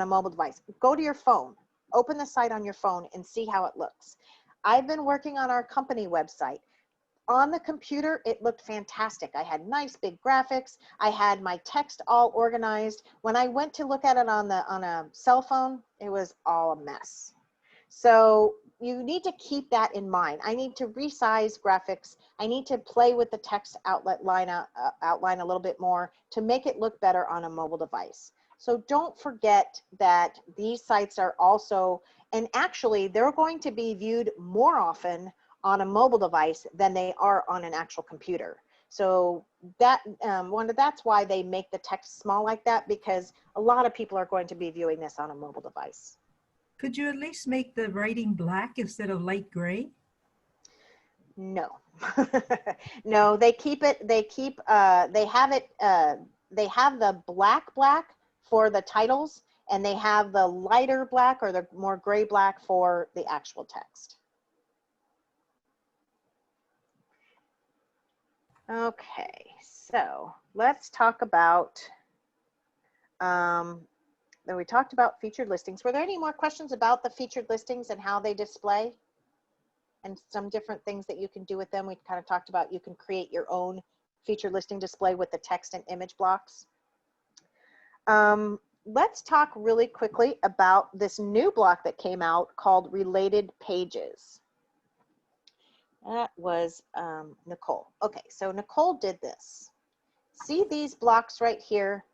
mobile device. Go to your phone, open the site on your phone and see how it looks. I've been working on our company website. On the computer, it looked fantastic. I had nice big graphics. I had my text all organized. When I went to look at it on a cell phone, it was all a mess. So you need to keep that in mind. I need to resize graphics. I need to play with the text outline a little bit more to make it look better on a mobile device. So don't forget that these sites are also, and actually they're going to be viewed more often on a mobile device than they are on an actual computer. So that that's why they make the text small like that, because a lot of people are going to be viewing this on a mobile device. Could you at least make the writing black instead of light gray? No. No, they keep it, they have it, they have the black for the titles, and they have the lighter black or the more gray black for the actual text. Okay, so let's talk about, then we talked about featured listings. Were there any more questions about the featured listings and how they display? And some different things that you can do with them. We kind of talked about you can create your own featured listing display with the text and image blocks. Let's talk really quickly about this new block that came out called Related Pages. That was Nicole. Okay, so Nicole did this. See these blocks right here?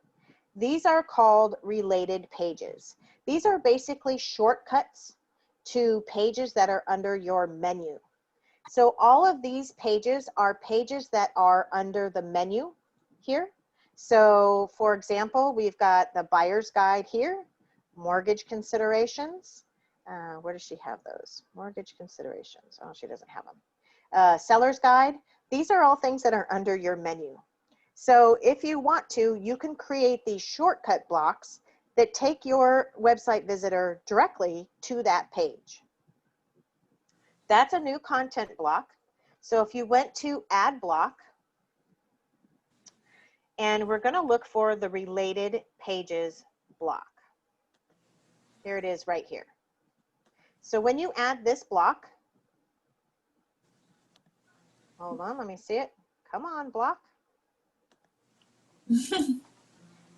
These are called related pages. These are basically shortcuts to pages that are under your menu. So all of these pages are pages that are under the menu here. So for example, we've got the buyer's guide here, mortgage considerations. Where does she have those? Mortgage considerations. Oh, she doesn't have them. Seller's guide. These are all things that are under your menu. So if you want to, you can create these shortcut blocks that take your website visitor directly to that page. That's a new content block. So if you went to add block, and we're going to look for the related pages block. Here it is right here. So when you add this block, hold on, let me see it. Come on, block.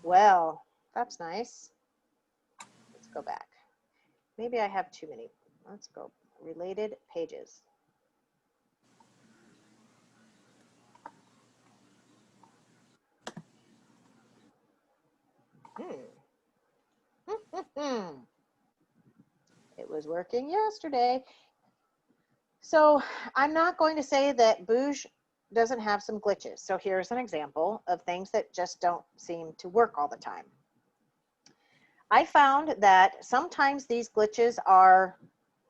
Well, that's nice. Let's go back. Maybe I have too many. Let's go. Related pages. It was working yesterday. So I'm not going to say that Booj doesn't have some glitches. So here's an example of things that just don't seem to work all the time. I found that sometimes these glitches are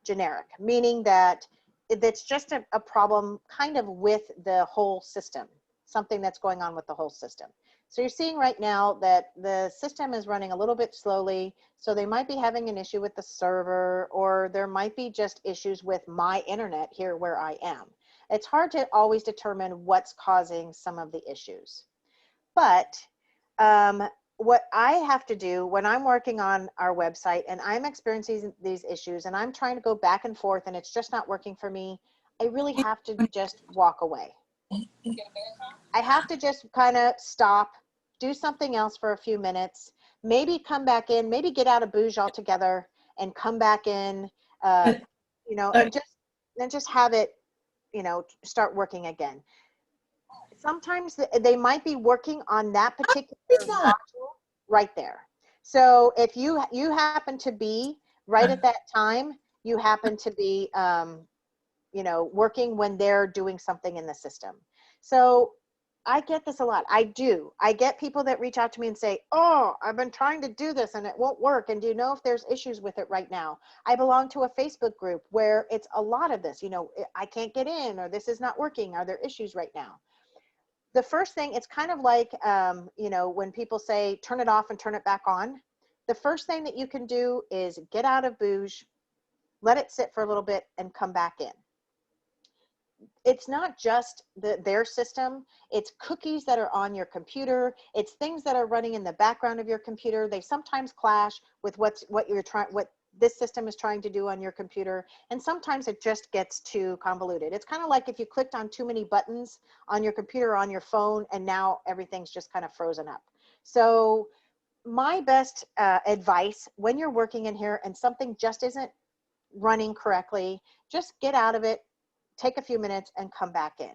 generic, meaning that it's just a problem kind of with the whole system, something that's going on with the whole system. So you're seeing right now that the system is running a little bit slowly, so they might be having an issue with the server, or there might be just issues with my internet here where I am. It's hard to always determine what's causing some of the issues. But what I have to do when I'm working on our website and I'm experiencing these issues and I'm trying to go back and forth and it's just not working for me, I really have to just walk away. I have to just kind of stop, do something else for a few minutes, maybe come back in, maybe get out of Booj altogether and come back in, you know, and just have it, you know, start working again. Sometimes they might be working on that particular module right there. So if you happen to be right at that time, you happen to be, you know, working when they're doing something in the system. So I get this a lot. I do. I get people that reach out to me and say, oh, I've been trying to do this and it won't work. And do you know if there's issues with it right now? I belong to a Facebook group where it's a lot of this, you know, I can't get in, or this is not working. Are there issues right now? the first thing, it's kind of like, you know, when people say turn it off and turn it back on. The first thing that you can do is get out of Booj, let it sit for a little bit, and come back in. It's not just their system, it's cookies that are on your computer, it's things that are running in the background of your computer. They sometimes clash with what this system is trying to do on your computer, and sometimes it just gets too convoluted. It's kind of like if you clicked on too many buttons on your computer or on your phone, and now everything's just kind of frozen up. So my best advice when you're working in here and something just isn't running correctly, just get out of it, take a few minutes, and come back in.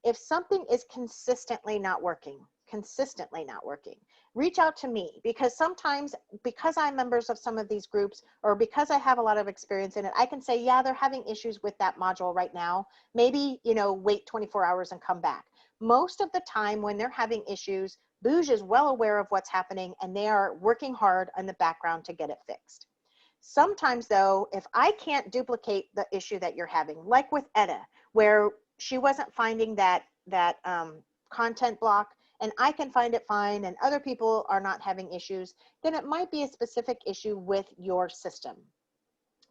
If something is consistently not working, reach out to me, because sometimes, because I'm members of some of these groups, or because I have a lot of experience in it, I can say, yeah, they're having issues with that module right now. Maybe, you know, wait 24 hours and come back. Most of the time when they're having issues, Booj is well aware of what's happening, and they are working hard in the background to get it fixed. Sometimes though, if I can't duplicate the issue that you're having, like with Etta, where she wasn't finding that content block, and I can find it fine, and other people are not having issues, then it might be a specific issue with your system.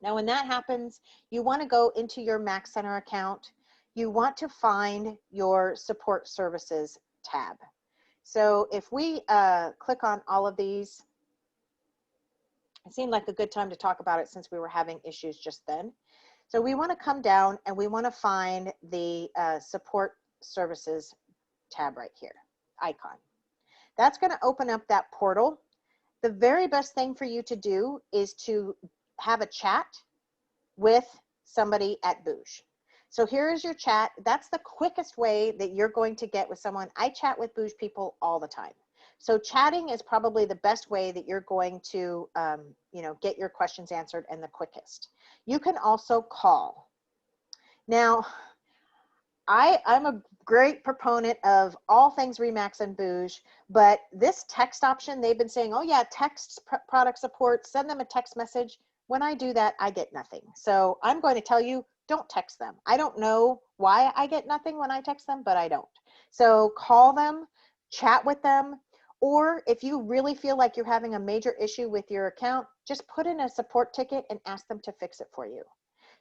Now, when that happens, you want to go into your Mac Center account. You want to find your support services tab. So if we click on all of these, it seemed like a good time to talk about it since we were having issues just then. So we want to come down and we want to find the support services tab right here, icon. That's going to open up that portal. The very best thing for you to do is to have a chat with somebody at Booj. So here is your chat. That's the quickest way that you're going to get with someone. I chat with Booj people all the time. So chatting is probably the best way that you're going to, you know, get your questions answered, and the quickest. You can also call. Now, I'm a great proponent of all things Remax and Booj, but this text option, they've been saying, oh yeah, text product support, send them a text message. When I do that, I get nothing. So I'm going to tell you, don't text them. I don't know why I get nothing when I text them, but I don't. So call them, chat with them, or if you really feel like you're having a major issue with your account, just put in a support ticket and ask them to fix it for you.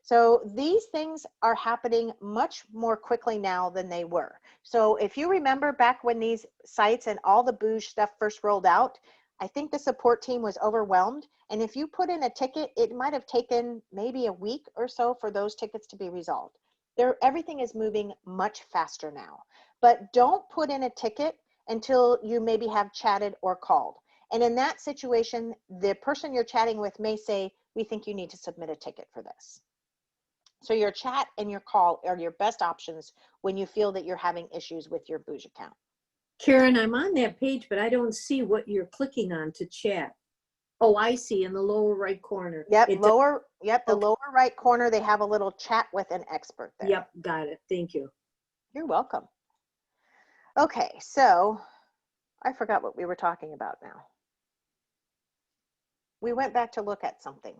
So these things are happening much more quickly now than they were. So if you remember back when these sites and all the Booj stuff first rolled out, I think the support team was overwhelmed. And if you put in a ticket, it might have taken maybe a week or so for those tickets to be resolved. Everything is moving much faster now. But don't put in a ticket until you maybe have chatted or called. And in that situation, the person you're chatting with may say, we think you need to submit a ticket for this. So your chat and your call are your best options when you feel that you're having issues with your Booj account. Karen, I'm on that page, but I don't see what you're clicking on to chat. Oh, I see, in the lower right corner. Yep, the lower Okay. right corner, they have a little chat with an expert there. Yep, got it. Thank you. You're welcome. Okay, so I forgot what we were talking about now. We went back to look at something.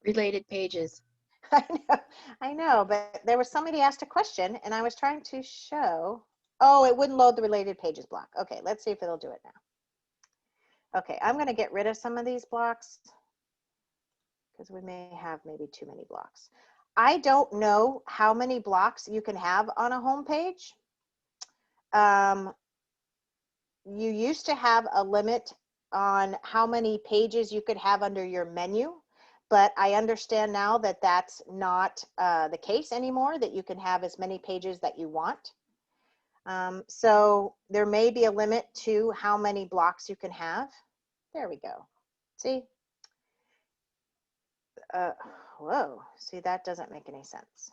Related pages. I know, but there was somebody asked a question and I was trying to show, oh, it wouldn't load the related pages block. Okay, let's see if it'll do it now. Okay, I'm going to get rid of some of these blocks because we may have maybe too many blocks. I don't know how many blocks you can have on a home page. You used to have a limit on how many pages you could have under your menu, but I understand now that that's not the case anymore, that you can have as many pages that you want. So there may be a limit to how many blocks you can have. There we go. See? Whoa, see, that doesn't make any sense.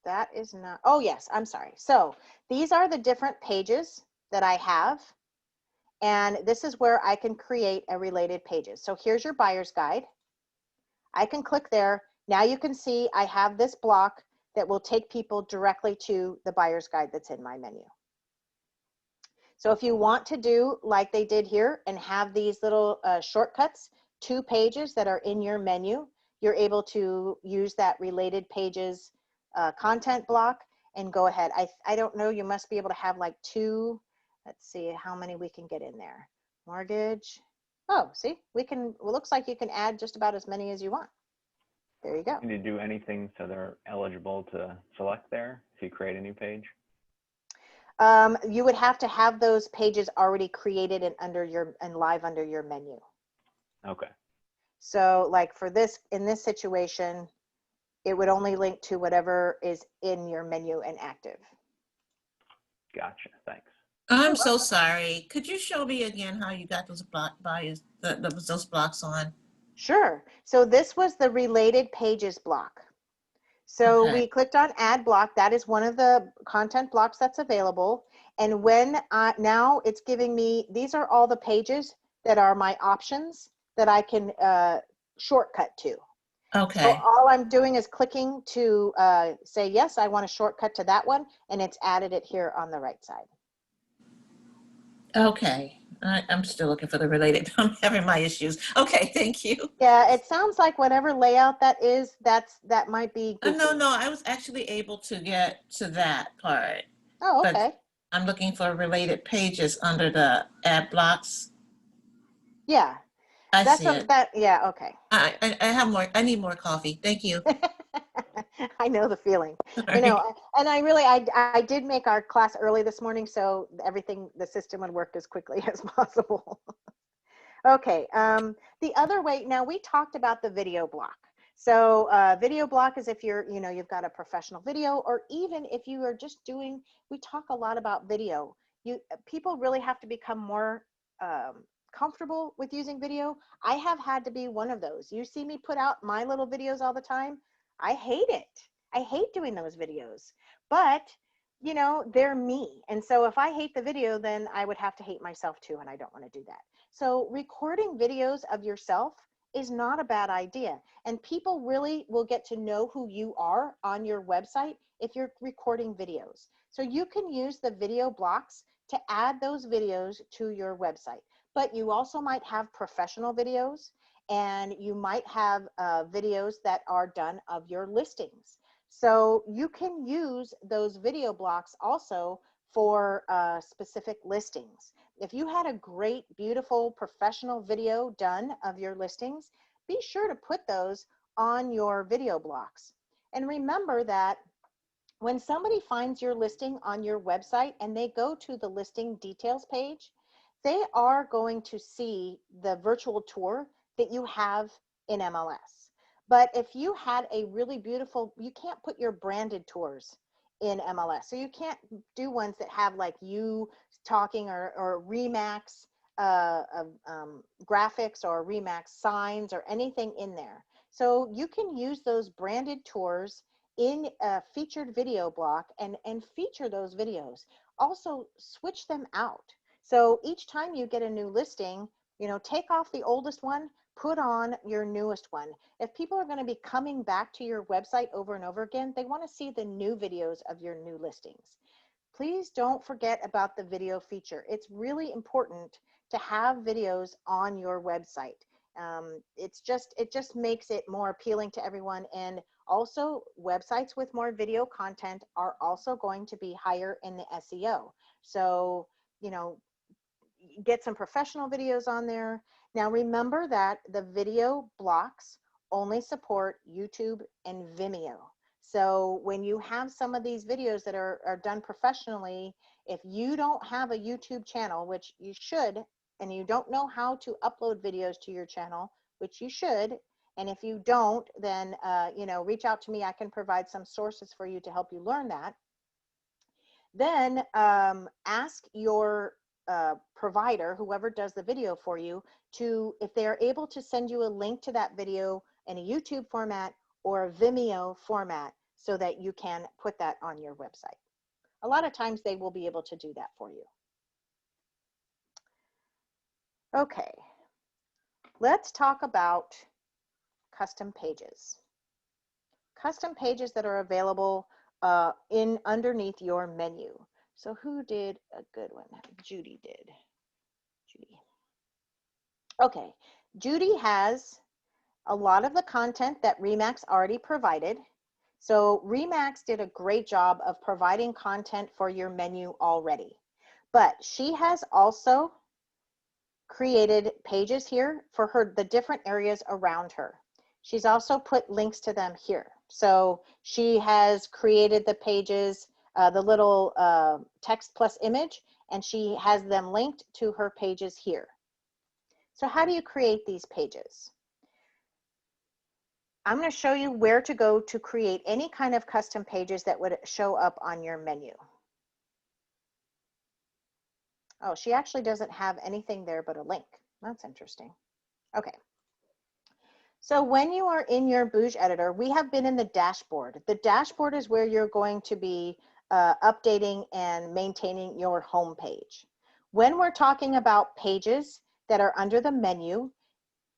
That is not, oh yes, I'm sorry. So these are the different pages that I have. And this is where I can create a related pages. So here's your buyer's guide. I can click there. Now you can see I have this block that will take people directly to the buyer's guide that's in my menu. So if you want to do like they did here and have these little shortcuts, 2 pages that are in your menu, you're able to use that related pages content block and go ahead. I don't know, you must be able to have like 2. Let's see how many we can get in there. Mortgage. Oh, see, we can, well, looks like you can add just about as many as you want. There you go. Can you do anything so they're eligible to select there if you create a new page? You would have to have those pages already created and live under your menu. Okay. So like for this, in this situation, it would only link to whatever is in your menu and active. Gotcha. Thanks. I'm so sorry. Could you show me again how you got those those blocks on? Sure. So this was the related pages block. So Okay. we clicked on add block. That is one of the content blocks that's available. And when now it's giving me, these are all the pages that are my options that I can shortcut to. So Okay. all I'm doing is clicking to say, yes, I want a shortcut to that one. And it's added it here on the right side. Okay. I'm still looking for the related. I'm having my issues. Okay, thank you. Yeah, it sounds like whatever layout that is, that might be goofy. No, I was actually able to get to that part. Oh, But okay. I'm looking for related pages under the ad blocks. Yeah. I That's see it. yeah, okay. I have more. I need more coffee. Thank you. I know the feeling. All I know. right. And I did make our class early this morning, so the system would work as quickly as possible. Okay. The other way, now we talked about the video block. So video block is if you've got a professional video, or even if you are just doing, we talk a lot about video. People really have to become more comfortable with using video. I have had to be one of those. You see me put out my little videos all the time. I hate it. I hate doing those videos, but they're me. And so if I hate the video, then I would have to hate myself too. And I don't want to do that. So recording videos of yourself is not a bad idea. And people really will get to know who you are on your website if you're recording videos. So you can use the video blocks to add those videos to your website. But you also might have professional videos, and you might have videos that are done of your listings. So you can use those video blocks also for specific listings. If you had a great, beautiful, professional video done of your listings, be sure to put those on your video blocks. And remember that when somebody finds your listing on your website and they go to the listing details page, they are going to see the virtual tour that you have in MLS. But if you had a really beautiful, you can't put your branded tours in MLS. So you can't do ones that have like you talking or Remax graphics or Remax signs or anything in there. So you can use those branded tours in a featured video block and feature those videos. Also switch them out. So each time you get a new listing, take off the oldest one, put on your newest one. If people are going to be coming back to your website over and over again, they want to see the new videos of your new listings. Please don't forget about the video feature. It's really important to have videos on your website. It just makes it more appealing to everyone. And also websites with more video content are also going to be higher in the SEO. So, get some professional videos on there. Now remember that the video blocks only support YouTube and Vimeo. So when you have some of these videos that are done professionally, if you don't have a YouTube channel, which you should, and you don't know how to upload videos to your channel, which you should, and if you don't, then reach out to me. I can provide some sources for you to help you learn that. Then ask your provider, whoever does the video for you, if they are able to send you a link to that video in a YouTube format or a Vimeo format so that you can put that on your website. A lot of times they will be able to do that for you. Okay, let's talk about custom pages. Custom pages that are available underneath your menu. So who did a good one? Judy did. Judy. Okay, Judy has a lot of the content that Remax already provided. So Remax did a great job of providing content for your menu already, but she has also created pages here for the different areas around her. She's also put links to them here. So she has created the pages, the little text plus image, and she has them linked to her pages here. So how do you create these pages? I'm going to show you where to go to create any kind of custom pages that would show up on your menu. Oh, she actually doesn't have anything there but a link. That's interesting. Okay. So when you are in your Booj editor, we have been in the dashboard. The dashboard is where you're going to be updating and maintaining your home page. When we're talking about pages that are under the menu,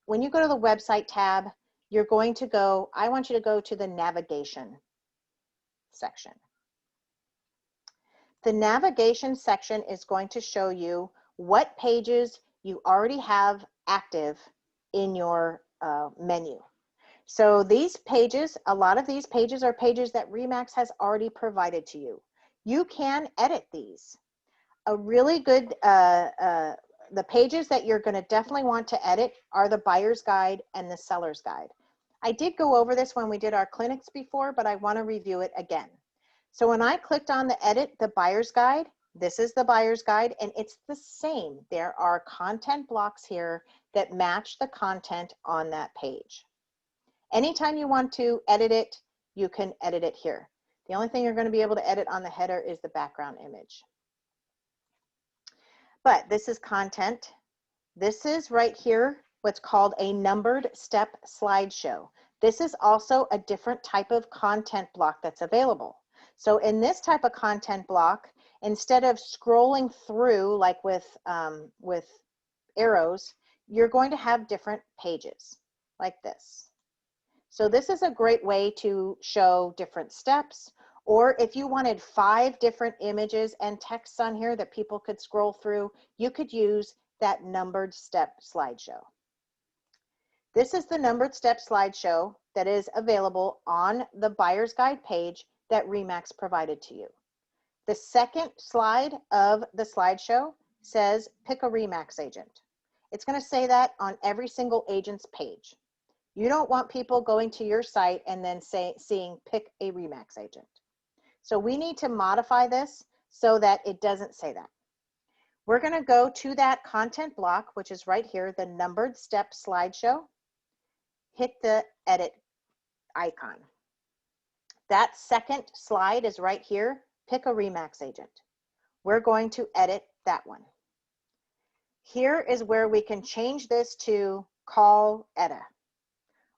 when you go to the website tab, you're going to go, I want you to go to the navigation section. The navigation section is going to show you what pages you already have active in your menu. So these pages, a lot of these pages are pages that Remax has already provided to you. You can edit these. A really good, the pages that you're going to definitely want to edit are the buyer's guide and the seller's guide. I did go over this when we did our clinics before, but I want to review it again. So when I clicked on the edit the buyer's guide, this is the buyer's guide, and it's the same. There are content blocks here that match the content on that page. Anytime you want to edit it, you can edit it here. The only thing you're going to be able to edit on the header is the background image. But this is content. This is right here what's called a numbered step slideshow. This is also a different type of content block that's available. So in this type of content block, instead of scrolling through like with arrows, you're going to have different pages like this. So this is a great way to show different steps, or if you wanted 5 different images and texts on here that people could scroll through, you could use that numbered step slideshow. This is the numbered step slideshow that is available on the buyer's guide page that Remax provided to you. The second slide of the slideshow says pick a Remax agent. It's going to say that on every single agent's page. You don't want people going to your site and then seeing pick a Remax agent. So we need to modify this so that it doesn't say that. We're going to go to that content block, which is right here, the numbered step slideshow. Hit the edit icon. That second slide is right here, pick a Remax agent. We're going to edit that one. Here is where we can change this to call Etta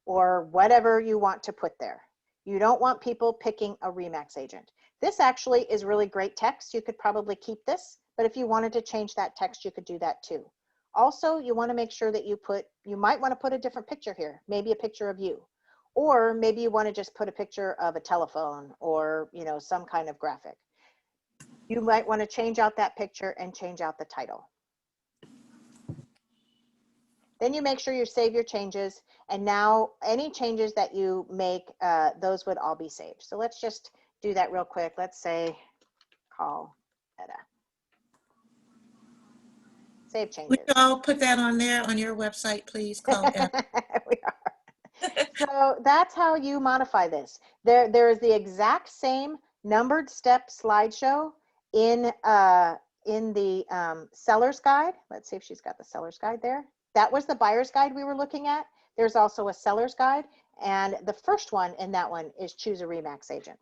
or whatever you want to put there. You don't want people picking a Remax agent. This actually is really great text. You could probably keep this, but if you wanted to change that text, you could do that too. Also, you want to make sure that you might want to put a different picture here, maybe a picture of you, or maybe you want to just put a picture of a telephone or, you know, some kind of graphic. You might want to change out that picture and change out the title. Then you make sure you save your changes, and now any changes that you make, those would all be saved. So let's just do that real quick. Let's say call Etta. Save changes. Would you all put that on there on your website, please? Call Etta. We are. So that's how you modify this. There is the exact same numbered step slideshow in the seller's guide. Let's see if she's got the seller's guide there. That was the buyer's guide we were looking at. There's also a seller's guide, and the first one in that one is choose a Remax agent.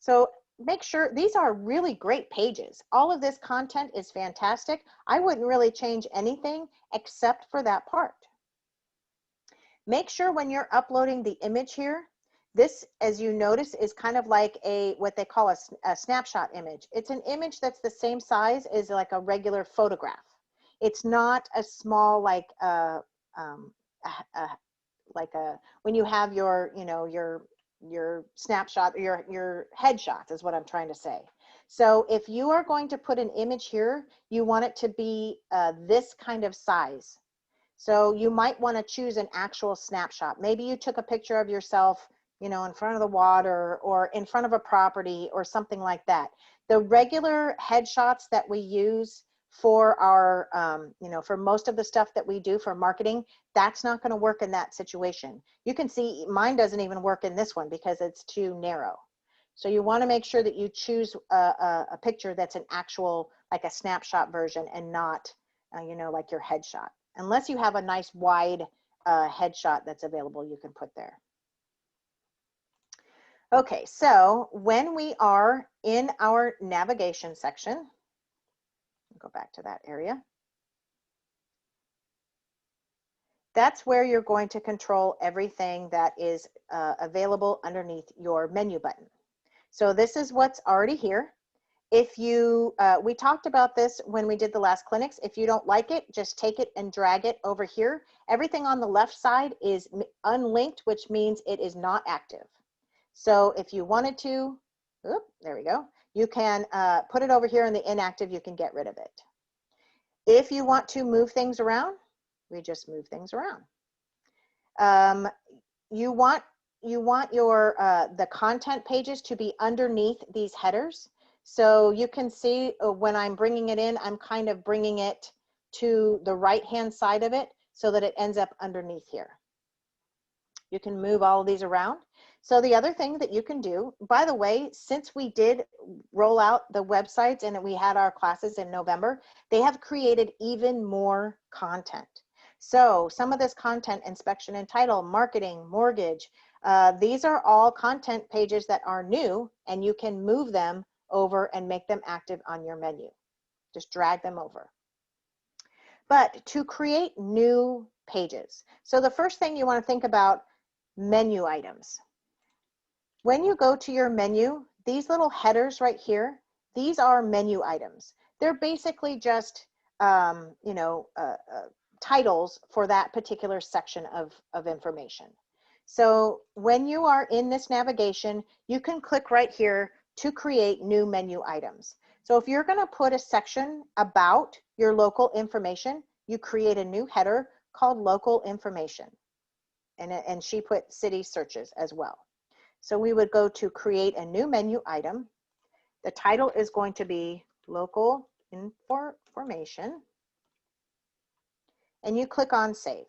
So make sure these are really great pages. All of this content is fantastic. I wouldn't really change anything except for that part. Make sure when you're uploading the image here, this, as you notice, is kind of like what they call a snapshot image. It's an image that's the same size as like a regular photograph. It's not a small like when you have your, you know, your snapshot, your headshot is what I'm trying to say. So if you are going to put an image here, you want it to be this kind of size. So you might want to choose an actual snapshot. Maybe you took a picture of yourself you know, in front of the water or in front of a property or something like that. The regular headshots that we use for our, you know, for most of the stuff that we do for marketing, that's not going to work in that situation. You can see mine doesn't even work in this one because it's too narrow. So you want to make sure that you choose a picture that's an actual, like a snapshot version and not, you know, like your headshot. Unless you have a nice wide headshot that's available, you can put there. Okay, so when we are in our navigation section, go back to that area. That's where you're going to control everything that is available underneath your menu button. So this is what's already here. If you, we talked about this when we did the last clinics. If you don't like it, just take it and drag it over here. Everything on the left side is unlinked, which means it is not active. So if you wanted to, there we go. You can put it over here in the inactive, you can get rid of it. If you want to move things around, we just move things around. You want your the content pages to be underneath these headers. So you can see when I'm bringing it in, I'm kind of bringing it to the right-hand side of it so that it ends up underneath here. You can move all of these around. So the other thing that you can do, by the way, since we did roll out the websites and we had our classes in November, they have created even more content. So some of this content, inspection and title, marketing, mortgage, these are all content pages that are new, and you can move them over and make them active on your menu. Just drag them over. But to create new pages, so the first thing you want to think about, menu items. When you go to your menu, these little headers right here, these are menu items. They're basically just, you know, titles for that particular section of information. So when you are in this navigation, you can click right here to create new menu items. So if you're going to put a section about your local information, you create a new header called local information. And she put city searches as well. So we would go to create a new menu item. The title is going to be local information. And you click on save.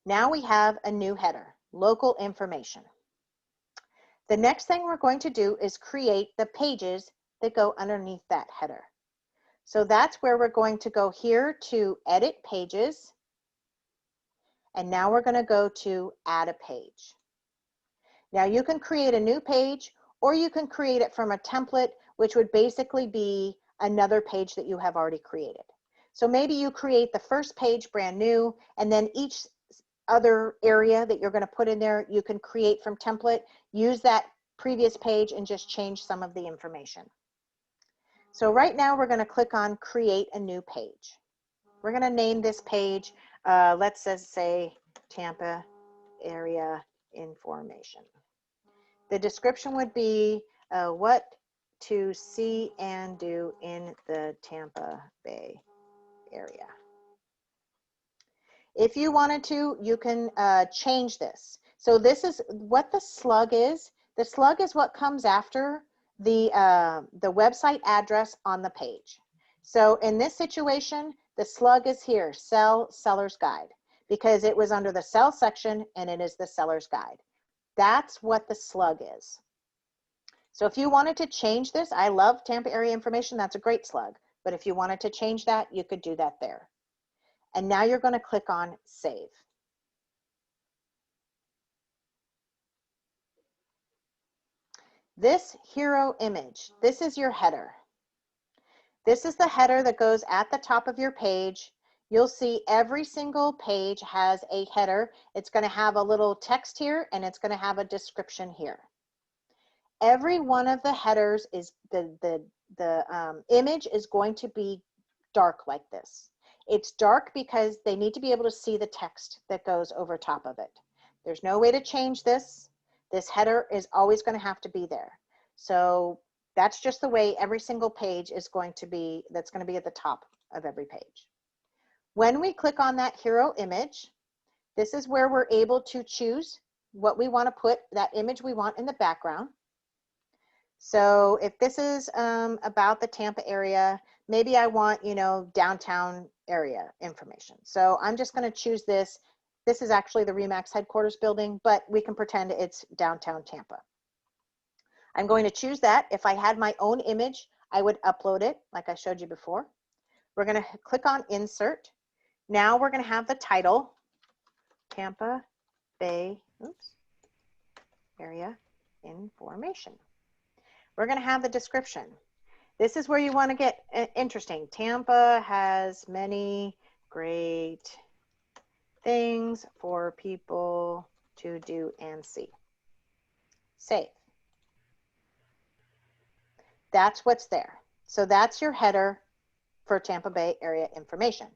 Now we have a new header, local information. The next thing we're going to do is create the pages that go underneath that header. So that's where we're going to go here to edit pages. And now we're going to go to add a page. Now you can create a new page, or you can create it from a template, which would basically be another page that you have already created. So maybe you create the first page brand new, and then each other area that you're going to put in there, you can create from template, use that previous page and just change some of the information. So right now we're going to click on create a new page. We're going to name this page, let's just say Tampa area information. The description would be what to see and do in the Tampa Bay area. If you wanted to, you can change this. So this is what the slug is. The slug is what comes after the website address on the page. So in this situation, the slug is here, sell, seller's guide, because it was under the sell section and it is the seller's guide. That's what the slug is. So if you wanted to change this, I love Tampa area information, that's a great slug. But if you wanted to change that, you could do that there. And now you're going to click on save. This hero image, this is your header. This is the header that goes at the top of your page. You'll see every single page has a header. It's going to have a little text here, and it's going to have a description here. Every one of the headers is the image is going to be dark like this. It's dark because they need to be able to see the text that goes over top of it. There's no way to change this. This header is always going to have to be there. So that's just the way every single page is going to be, that's going to be at the top of every page. When we click on that hero image, this is where we're able to choose what we want to put, that image we want in the background. So if this is about the Tampa area, maybe I want, you know, downtown area information. So I'm just going to choose this. This is actually the RE/MAX headquarters building, but we can pretend it's downtown Tampa. I'm going to choose that. If I had my own image, I would upload it like I showed you before. We're going to click on insert. Now we're going to have the title, Tampa Bay area information. We're going to have the description. This is where you want to get interesting. Tampa has many great things for people to do and see. Save. That's what's there. So that's your header for Tampa Bay area information.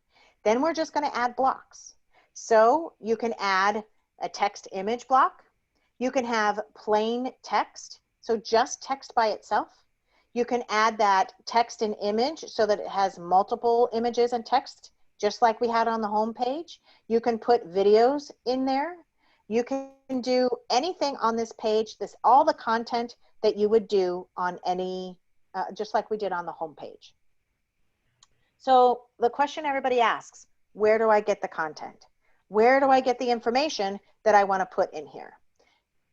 Then we're just going to add blocks. So you can add a text image block. You can have plain text, so just text by itself. You can add that text and image so that it has multiple images and text, just like we had on the home page. You can put videos in there. You can do anything on this page, all the content that you would do on any, just like we did on the home page. So the question everybody asks, where do I get the content? Where do I get the information that I want to put in here?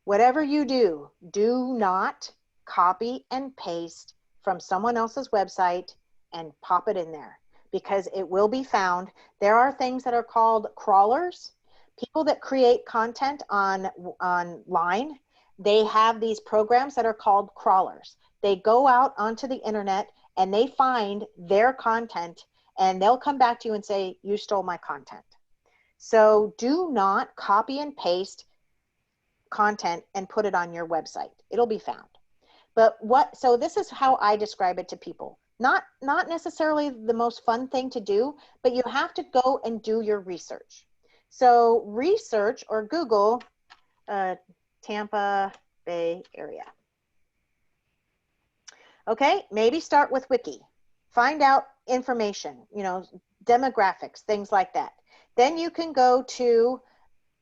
Whatever you do, do not copy and paste from someone else's website and pop it in there, because it will be found. There are things that are called crawlers. People that create content online, they have these programs that are called crawlers. They go out onto the internet and they find their content, and they'll come back to you and say, you stole my content. So do not copy and paste content and put it on your website. It'll be found. But so this is how I describe it to people. Not necessarily the most fun thing to do, but you have to go and do your research. So research or Google Tampa Bay area. Okay, maybe start with Wiki. Find out information, you know, demographics, things like that. Then you can go to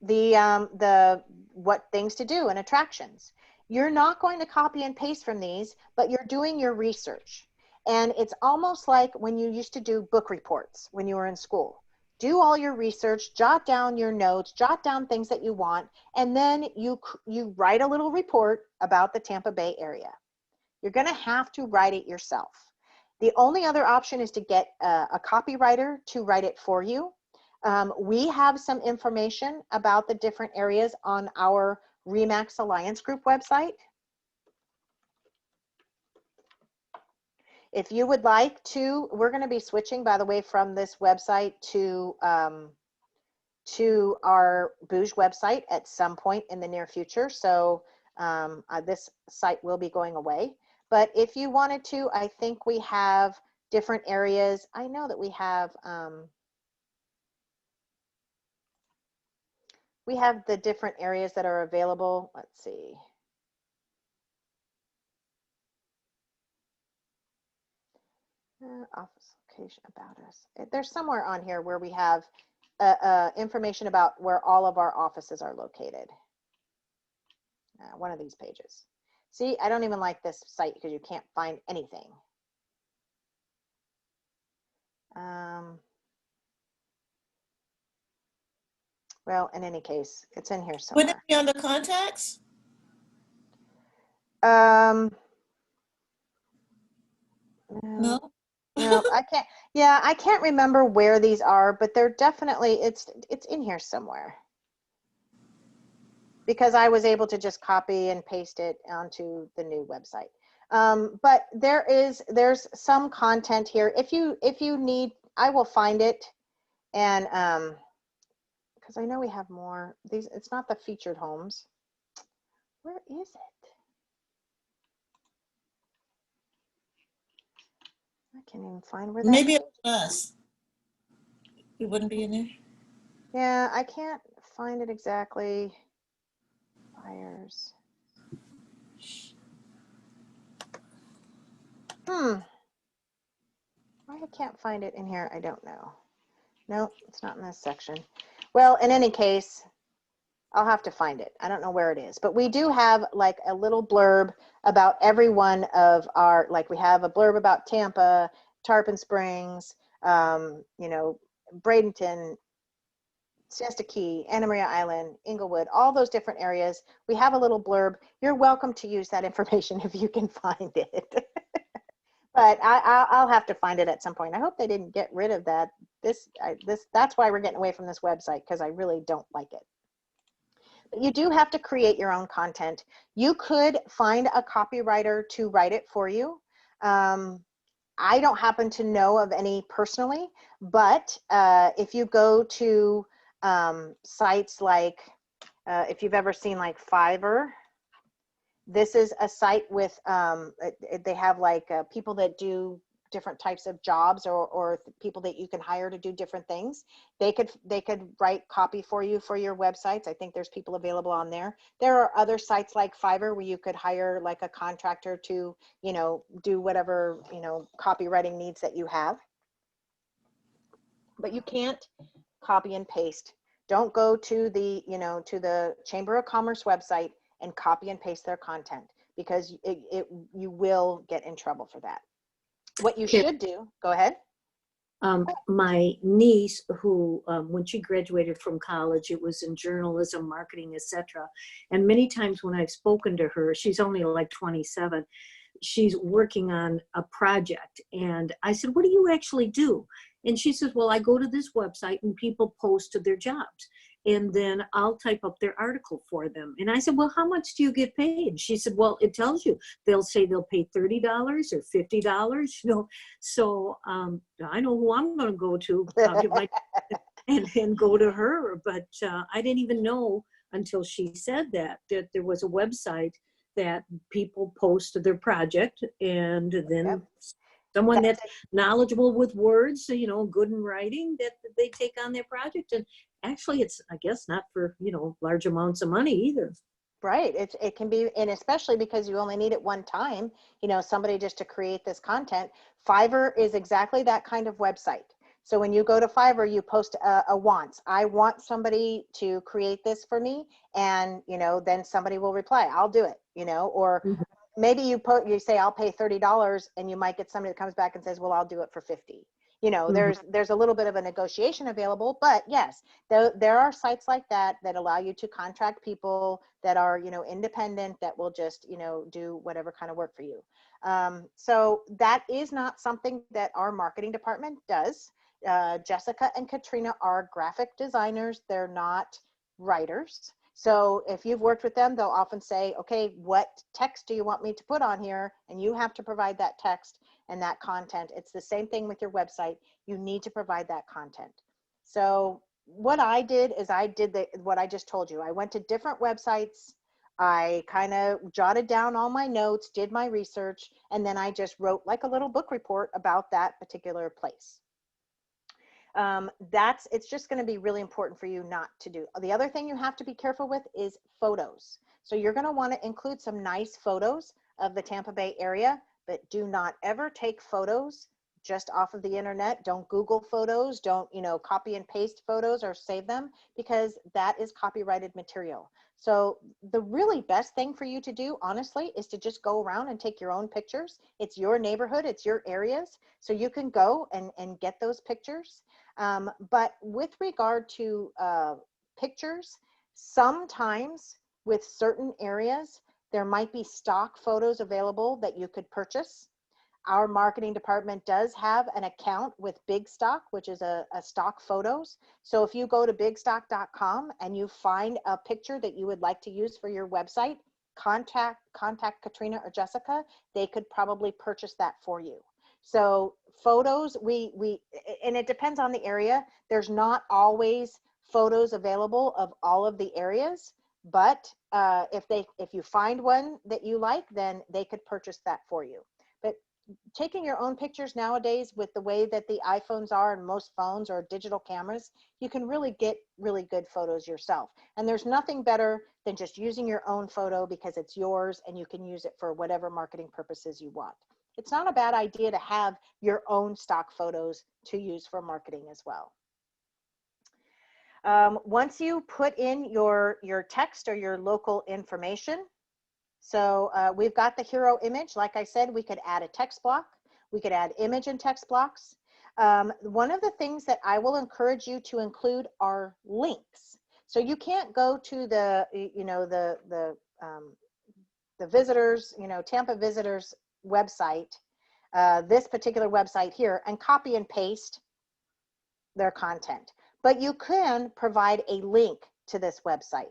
the what things to do and attractions. You're not going to copy and paste from these, but you're doing your research. And it's almost like when you used to do book reports when you were in school. Do all your research, jot down your notes, jot down things that you want, and then you write a little report about the Tampa Bay area. You're going to have to write it yourself. The only other option is to get a copywriter to write it for you. We have some information about the different areas on our RE/MAX Alliance Group website. If you would like to, we're going to be switching, by the way, from this website to our Booj website at some point in the near future. So this site will be going away. But if you wanted to, I think we have different areas. I know that we have the different areas that are available. Let's see. Office location about us. There's somewhere on here where we have information about where all of our offices are located. One of these pages. See, I don't even like this site because you can't find anything. Well, in any case, it's in here somewhere. Would it be under contacts? No. No, I can't. Yeah, I can't remember where these are, but they're definitely, it's in here somewhere. Because I was able to just copy and paste it onto the new website. But there's some content here. If you need, I will find it, and because I know we have more. These, it's not the featured homes. Where is it? I can't even find where that Maybe is. it was us. It wouldn't be in there. Yeah, I can't find it exactly. Buyers. Why I can't find it in here, I don't know. Nope, it's not in this section. Well, in any case, I'll have to find it. I don't know where it is, but we do have like a little blurb about every one of our, like we have a blurb about Tampa, Tarpon Springs, you know, Bradenton, Siesta Key, Anna Maria Island, Inglewood, all those different areas. We have a little blurb. You're welcome to use that information if you can find it. But I'll have to find it at some point. I hope they didn't get rid of that. That's why we're getting away from this website, because I really don't like it. But you do have to create your own content. You could find a copywriter to write it for you. I don't happen to know of any personally, but if you go to sites like, if you've ever seen like Fiverr, this is a site with, they have like people that do different types of jobs, or people that you can hire to do different things. They could write copy for you for your websites. I think there's people available on there. There are other sites like Fiverr where you could hire like a contractor to, you know, do whatever, you know, copywriting needs that you have. But you can't copy and paste. Don't go to the, you know, to the Chamber of Commerce website and copy and paste their content, because you will get in trouble for that. What you should do, go ahead. My niece, who when she graduated from college, it was in journalism, marketing, etc. And many times when I've spoken to her, she's only like 27, she's working on a project. And I said, what do you actually do? And she says, well, I go to this website and people post their jobs, and then I'll type up their article for them. And I said, well, how much do you get paid? She said, well, it tells you. They'll say they'll pay $30 or $50, you know. So I know who I'm going to go to and go to her. But I didn't even know until she said that there was a website that people post their project, and then Yep. someone that's knowledgeable with words, you know, good in writing, that they take on their project. And actually, it's, I guess, not for, you know, large amounts of money either. Right. It can be, and especially because you only need it one time, you know, somebody just to create this content. Fiverr is exactly that kind of website. So when you go to Fiverr, you post a wants. I want somebody to create this for me. And, you know, then somebody will reply, I'll do it, you know, or maybe you say, I'll pay $30, and you might get somebody that comes back and says, well, I'll do it for 50. You know, there's a little bit of a negotiation available, but yes, there are sites like that that allow you to contract people that are, you know, independent, that will just, you know, do whatever kind of work for you. So that is not something that our marketing department does. Jessica and Katrina are graphic designers. They're not writers. So if you've worked with them, they'll often say, okay, what text do you want me to put on here? And you have to provide that text and that content. It's the same thing with your website. You need to provide that content. So what I did is what I just told you. I went to different websites. I kind of jotted down all my notes, did my research, and then I just wrote like a little book report about that particular place. It's just going to be really important for you not to do. The other thing you have to be careful with is photos. So you're going to want to include some nice photos of the Tampa Bay area, but do not ever take photos just off of the internet. Don't Google photos. Don't, you know, copy and paste photos or save them, because that is copyrighted material. So the really best thing for you to do, honestly, is to just go around and take your own pictures. It's your neighborhood, it's your areas. So you can go and get those pictures. But with regard to pictures, sometimes with certain areas, there might be stock photos available that you could purchase. Our marketing department does have an account with Big Stock, which is a stock photos. So if you go to bigstock.com and you find a picture that you would like to use for your website, contact Katrina or Jessica. They could probably purchase that for you. So photos, and it depends on the area. There's not always photos available of all of the areas, but if you find one that you like, then they could purchase that for you. But taking your own pictures nowadays, with the way that the iPhones are and most phones or digital cameras, you can really get really good photos yourself. And there's nothing better than just using your own photo, because it's yours and you can use it for whatever marketing purposes you want. It's not a bad idea to have your own stock photos to use for marketing as well. Once you put in your text or your local information, so we've got the hero image. Like I said, we could add a text block. We could add image and text blocks. One of the things that I will encourage you to include are links. So you can't go to the, the visitors, Tampa visitors website, this particular website here, and copy and paste their content. But you can provide a link to this website.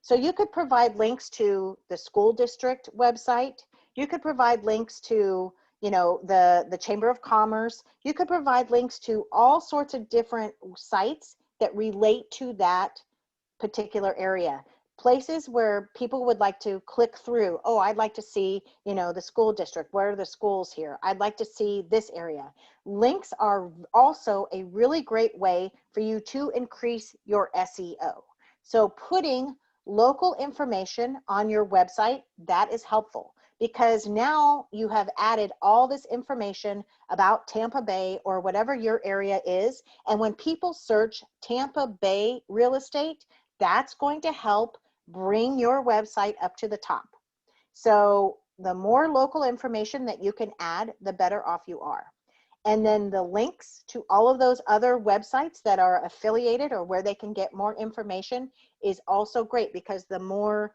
So you could provide links to the school district website. You could provide links to, the Chamber of Commerce. You could provide links to all sorts of different sites that relate to that particular area. Places where people would like to click through. Oh, I'd like to see, the school district. Where are the schools here? I'd like to see this area. Links are also a really great way for you to increase your SEO. So putting local information on your website, that is helpful, because now you have added all this information about Tampa Bay or whatever your area is. And when people search Tampa Bay real estate, that's going to help bring your website up to the top. So the more local information that you can add, the better off you are. And then the links to all of those other websites that are affiliated or where they can get more information is also great, because the more,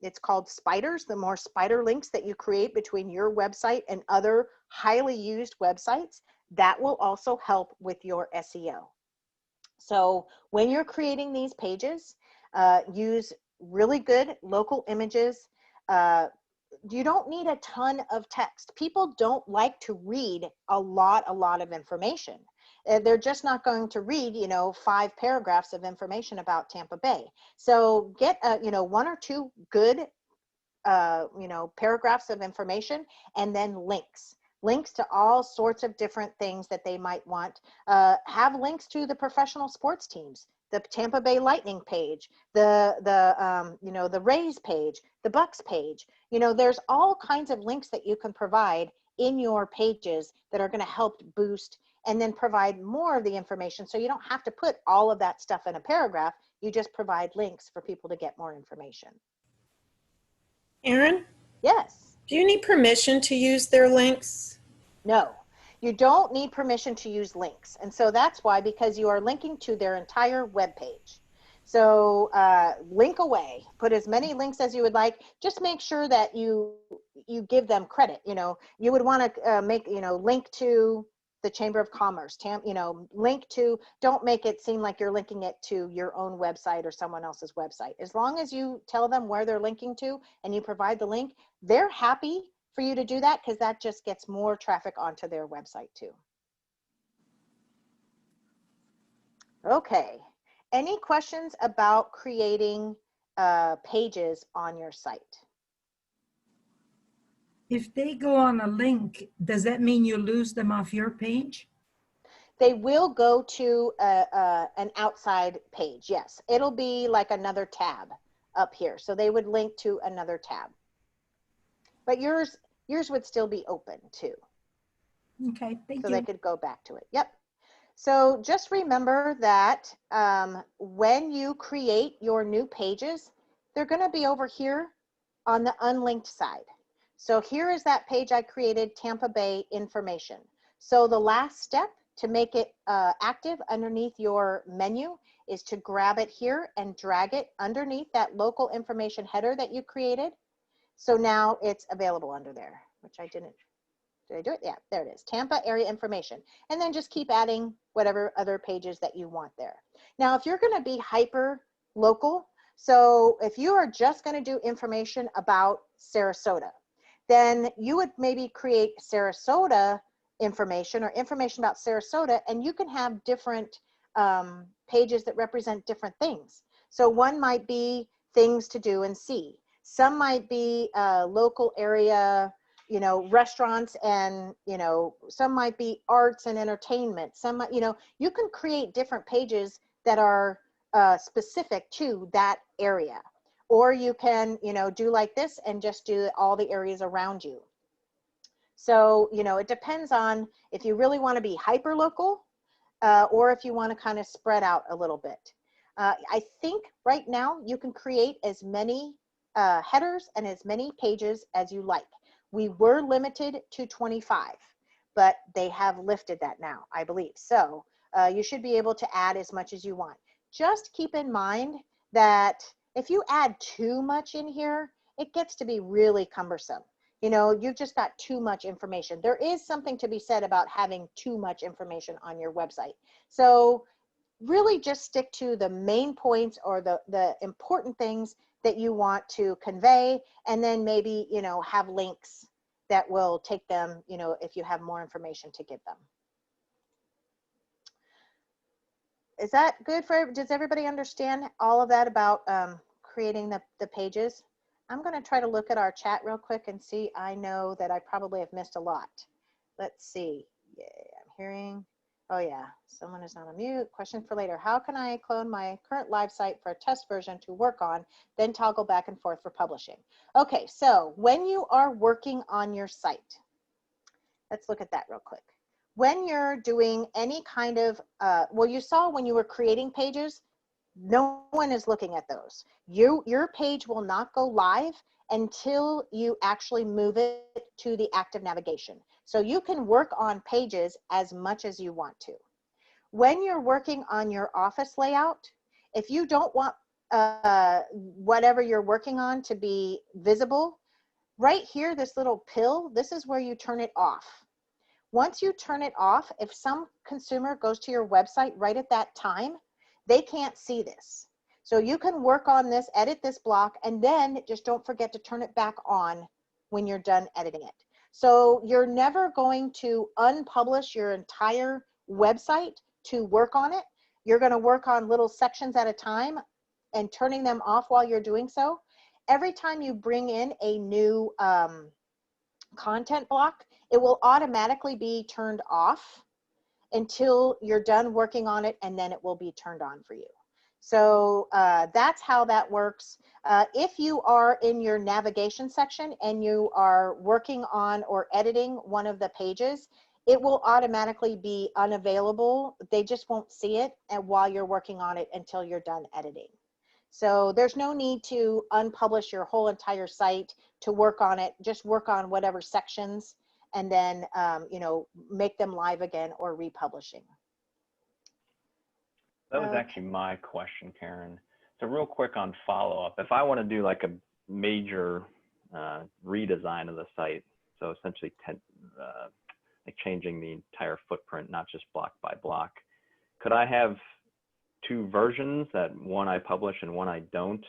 it's called spiders, the more spider links that you create between your website and other highly used websites, that will also help with your SEO. So when you're creating these pages, use really good local images. You don't need a ton of text. People don't like to read a lot of information. They're just not going to read, 5 paragraphs of information about Tampa Bay. So get, 1 or 2 good, paragraphs of information, and then links to all sorts of different things that they might want. Have links to the professional sports teams, the Tampa Bay Lightning page, the Rays page, the Bucks page. There's all kinds of links that you can provide in your pages that are going to help boost and then provide more of the information. So you don't have to put all of that stuff in a paragraph. You just provide links for people to get more information. Erin, Yes. do you need permission to use their links? No, you don't need permission to use links. And so that's why, because you are linking to their entire web page. So link away, put as many links as you would like. Just make sure that you give them credit. You would want to make, link to the Chamber of Commerce, link to, don't make it seem like you're linking it to your own website or someone else's website. As long as you tell them where they're linking to and you provide the link, they're happy for you to do that, because that just gets more traffic onto their website too. Okay, any questions about creating pages on your site? If they go on a link, does that mean you lose them off your page? They will go to an outside page, yes. It'll be like another tab up here. So they would link to another tab. But yours would still be open too. Okay, thank you. So they could go back to it. Yep. So just remember that when you create your new pages, they're going to be over here on the unlinked side. So here is that page I created, Tampa Bay information. So the last step to make it active underneath your menu is to grab it here and drag it underneath that local information header that you created. So now it's available under there, which I didn't. Did I do it? Yeah, there it is. Tampa area information. And then just keep adding whatever other pages that you want there. Now, if you're going to be hyper local, so if you are just going to do information about Sarasota, then you would maybe create Sarasota information or information about Sarasota, and you can have different pages that represent different things. So one might be things to do and see. Some might be local area, restaurants, and, some might be arts and entertainment. Some might, you can create different pages that are specific to that area. Or you can, do like this and just do all the areas around you. So, it depends on if you really want to be hyper local or if you want to kind of spread out a little bit. I think right now you can create as many headers and as many pages as you like. We were limited to 25, but they have lifted that now, I believe. So you should be able to add as much as you want. Just keep in mind that if you add too much in here, it gets to be really cumbersome. You know, you've just got too much information. There is something to be said about having too much information on your website. So really just stick to the main points or the important things that you want to convey, and then maybe, you know, have links that will take them, you know, if you have more information to give them. Is that good for, does everybody understand all of that about creating the pages? I'm going to try to look at our chat real quick and see. I know that I probably have missed a lot. Let's see. Yeah, I'm hearing. Oh yeah, someone is on a mute. Question for later. How can I clone my current live site for a test version to work on, then toggle back and forth for publishing? Okay, so when you are working on your site, let's look at that real quick. When you're doing any kind of, well, you saw when you were creating pages, no one is looking at those. Your page will not go live until you actually move it to the active navigation. So you can work on pages as much as you want to. When you're working on your office layout, if you don't want whatever you're working on to be visible, right here, this little pill, this is where you turn it off. Once you turn it off, if some consumer goes to your website right at that time, they can't see this. So you can work on this, edit this block, and then just don't forget to turn it back on when you're done editing it. So you're never going to unpublish your entire website to work on it. You're going to work on little sections at a time and turning them off while you're doing so. Every time you bring in a new content block, it will automatically be turned off until you're done working on it, and then it will be turned on for you. So that's how that works. If you are in your navigation section and you are working on or editing one of the pages, it will automatically be unavailable. They just won't see it while you're working on it until you're done editing. So there's no need to unpublish your whole entire site to work on it. Just work on whatever sections and then, you know, make them live again or republishing. That was actually my question, Karen. So real quick on follow-up, if I want to do like a major redesign of the site, so essentially like changing the entire footprint, not just block by block, could I have two versions, that one I publish and one I don't?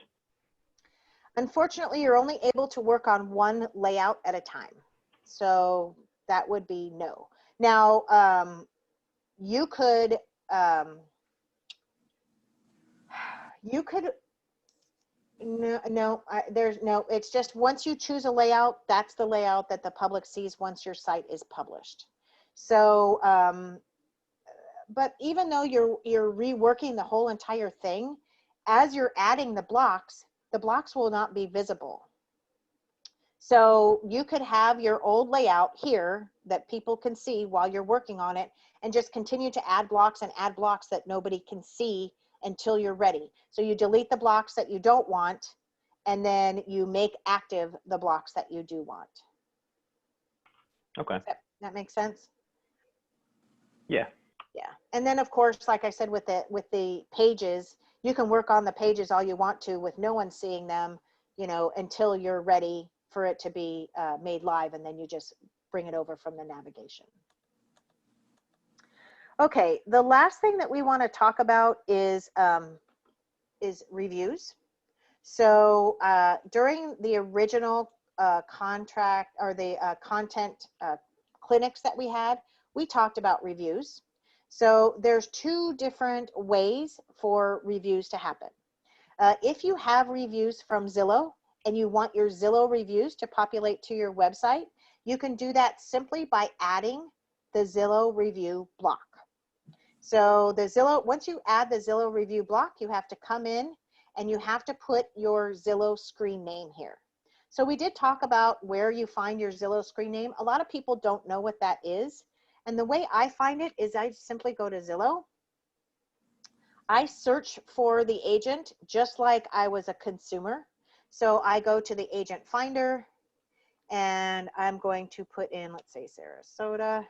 Unfortunately, you're only able to work on one layout at a time. So that would be no. Now, you could there's no, it's just once you choose a layout, that's the layout that the public sees once your site is published. So, but even though you're reworking the whole entire thing, as you're adding the blocks will not be visible. So you could have your old layout here that people can see while you're working on it, and just continue to add blocks and add blocks that nobody can see until you're ready. So you delete the blocks that you don't want, and then you make active the blocks that you do want. Okay. That makes sense? Yeah. Yeah. And then of course, like I said, with the pages, you can work on the pages all you want to with no one seeing them, you know, until you're ready for it to be made live, and then you just bring it over from the navigation. Okay, the last thing that we want to talk about is reviews. So during the original contract or the content clinics that we had, we talked about reviews. So there's two different ways for reviews to happen. If you have reviews from Zillow and you want your Zillow reviews to populate to your website, you can do that simply by adding the Zillow review block. So the Zillow, once you add the Zillow review block, you have to come in and you have to put your Zillow screen name here. So we did talk about where you find your Zillow screen name. A lot of people don't know what that is. And the way I find it is I simply go to Zillow. I search for the agent just like I was a consumer. So I go to the agent finder and I'm going to put in, let's say Sarasota.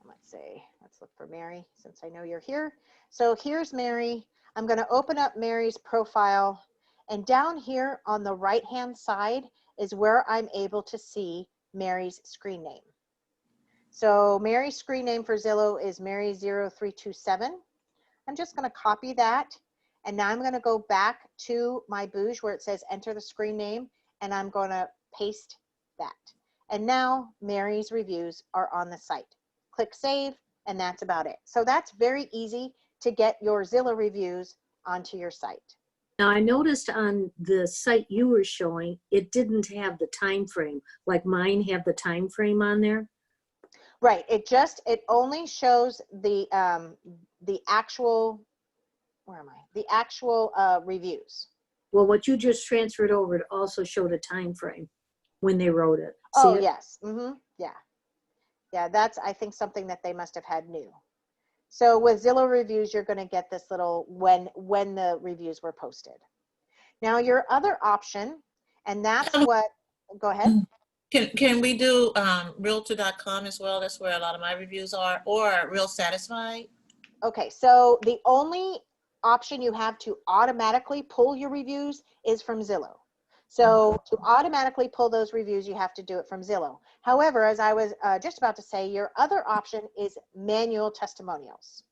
Let's say, let's look for Mary since I know you're here. So here's Mary. I'm going to open up Mary's profile, and down here on the right-hand side is where I'm able to see Mary's screen name. So Mary's screen name for Zillow is Mary0327. I'm just going to copy that, and now I'm going to go back to my Booj where it says enter the screen name, and I'm going to paste that. And now Mary's reviews are on the site. Click save, and that's about it. So that's very easy to get your Zillow reviews onto your site. Now I noticed on the site you were showing, it didn't have the time frame, like mine have the time frame on there. Right. It only shows the actual, where am I? The actual reviews. Well, what you just transferred over, it also showed a time frame when they wrote it. See Oh, it? yes. Yeah. Yeah, that's, I think, something that they must have had new. So with Zillow reviews, you're going to get this little when the reviews were posted. Now your other option, and that's what, go ahead. Can we do realtor.com as well? That's where a lot of my reviews are, or Real Satisfied? Okay, so the only option you have to automatically pull your reviews is from Zillow. So to automatically pull those reviews, you have to do it from Zillow. However, as I was just about to say, your other option is manual testimonials.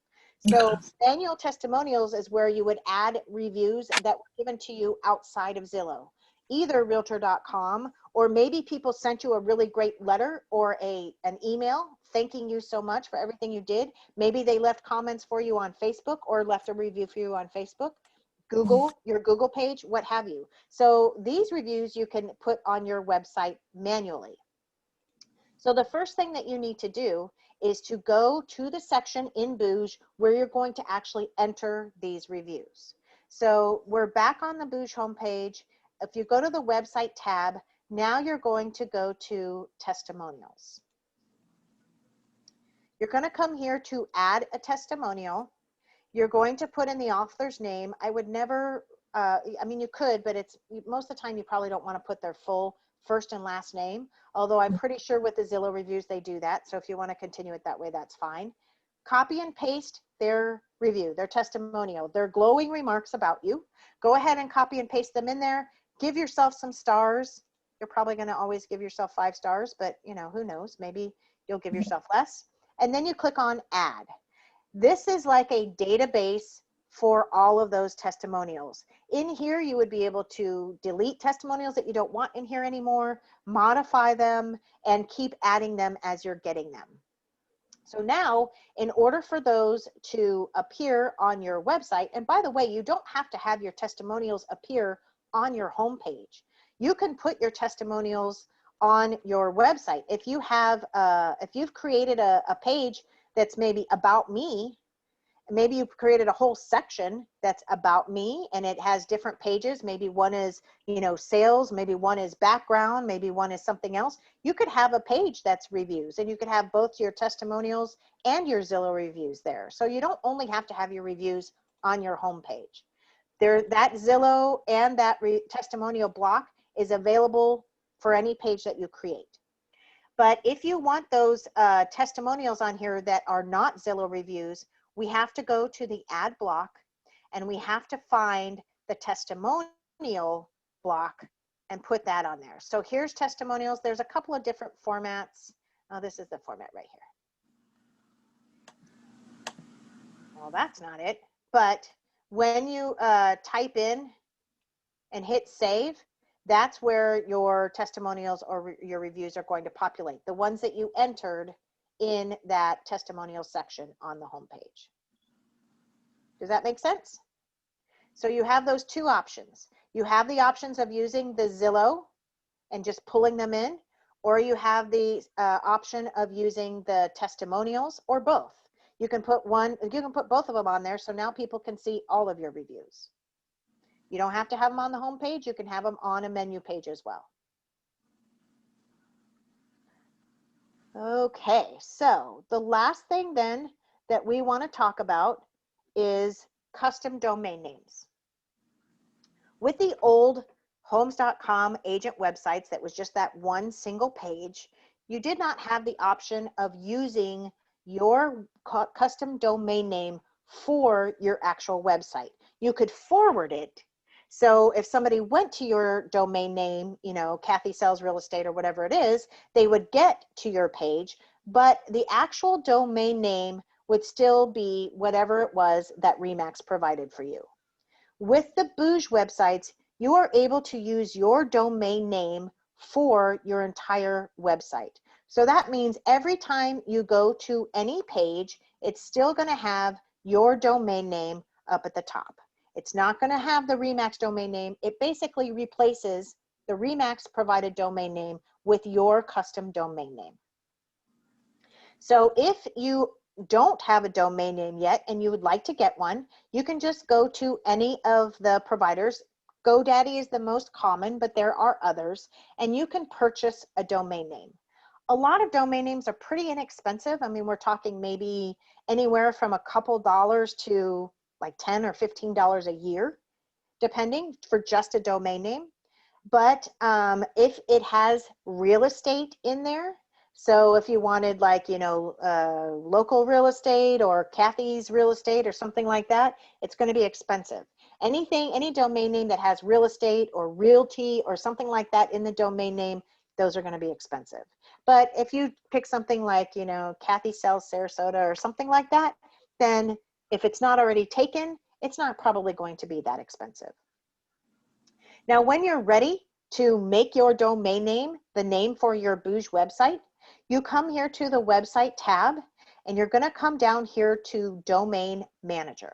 So manual testimonials is where you would add reviews that were given to you outside of Zillow, either realtor.com, or maybe people sent you a really great letter or an email thanking you so much for everything you did. Maybe they left comments for you on Facebook or left a review for you on Facebook, Google, your Google page, what have you. So these reviews you can put on your website manually. So the first thing that you need to do is to go to the section in Booj where you're going to actually enter these reviews. So we're back on the Booj homepage. If you go to the website tab, now you're going to go to testimonials. You're going to come here to add a testimonial. You're going to put in the author's name. I would never, I mean, you could, but it's most of the time you probably don't want to put their full first and last name, although I'm pretty sure with the Zillow reviews they do that. So if you want to continue it that way, that's fine. Copy and paste their review, their testimonial, their glowing remarks about you. Go ahead and copy and paste them in there. Give yourself some stars. You're probably going to always give yourself 5 stars, but you know, who knows, maybe you'll give yourself less. And then you click on add. This is like a database for all of those testimonials. In here, you would be able to delete testimonials that you don't want in here anymore, modify them, and keep adding them as you're getting them. So now, in order for those to appear on your website, and by the way, you don't have to have your testimonials appear on your homepage. You can put your testimonials on your website. If you have, if you've created a page that's maybe about me, maybe you've created a whole section that's about me and it has different pages. Maybe one is, you know, sales, maybe one is background, maybe one is something else. You could have a page that's reviews, and you could have both your testimonials and your Zillow reviews there. So you don't only have to have your reviews on your homepage. That Zillow and that testimonial block is available for any page that you create. But if you want those testimonials on here that are not Zillow reviews, we have to go to the add block and we have to find the testimonial block and put that on there. So here's testimonials. There's a couple of different formats. Oh, this is the format right here. Well, that's not it. But when you type in and hit save, that's where your testimonials or your reviews are going to populate, the ones that you entered in that testimonial section on the homepage. Does that make sense? So you have those two options. You have the options of using the Zillow and just pulling them in, or you have the option of using the testimonials, or both. You can put both of them on there, so now people can see all of your reviews. You don't have to have them on the home page. You can have them on a menu page as well. Okay, so the last thing then that we want to talk about is custom domain names. With the old homes.com agent websites that was just that one single page, you did not have the option of using your custom domain name for your actual website. You could forward it. So if somebody went to your domain name, you know, Kathy Sells Real Estate or whatever it is, they would get to your page, but the actual domain name would still be whatever it was that Remax provided for you. With the Booj websites, you are able to use your domain name for your entire website. So that means every time you go to any page, it's still going to have your domain name up at the top. It's not going to have the Remax domain name. It basically replaces the Remax provided domain name with your custom domain name. So if you don't have a domain name yet and you would like to get one, you can just go to any of the providers. GoDaddy is the most common, but there are others, and you can purchase a domain name. A lot of domain names are pretty inexpensive. I mean, we're talking maybe anywhere from a couple dollars to like $10 or $15 a year, depending, for just a domain name. But if it has real estate in there, so if you wanted, like, you know, local real estate or Kathy's real estate or something like that, it's going to be expensive. Any domain name that has real estate or realty or something like that in the domain name, those are going to be expensive. But if you pick something like, you know, Kathy Sells Sarasota or something like that, then if it's not already taken, it's not probably going to be that expensive. Now, when you're ready to make your domain name the name for your Booj website, you come here to the website tab, and you're going to come down here to Domain Manager.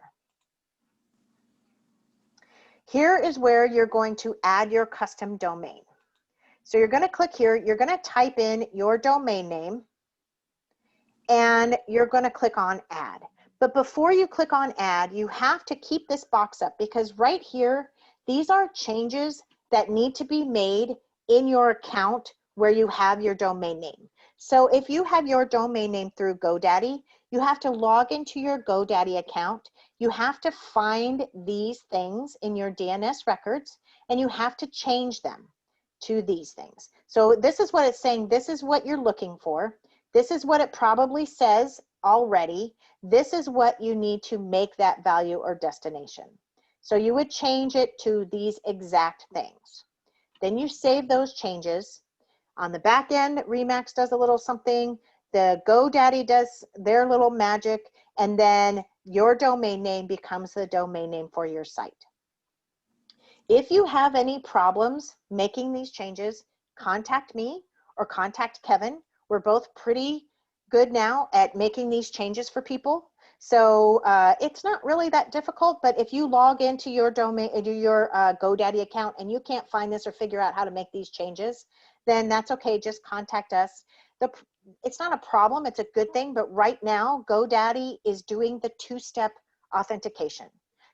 Here is where you're going to add your custom domain. So you're going to click here, you're going to type in your domain name, and you're going to click on Add. But before you click on Add, you have to keep this box up, because right here, these are changes that need to be made in your account where you have your domain name. So if you have your domain name through GoDaddy, you have to log into your GoDaddy account. You have to find these things in your DNS records, and you have to change them to these things. So this is what it's saying. This is what you're looking for. This is what it probably says already. This is what you need to make that value or destination. So you would change it to these exact things. Then you save those changes. On the back end, Remax does a little something. The GoDaddy does their little magic, and then your domain name becomes the domain name for your site. If you have any problems making these changes, contact me or contact Kevin. We're both pretty good now at making these changes for people. So it's not really that difficult, but if you log into your domain, into your GoDaddy account, and you can't find this or figure out how to make these changes, then that's okay, just contact us. It's not a problem, it's a good thing, but right now GoDaddy is doing the two-step authentication.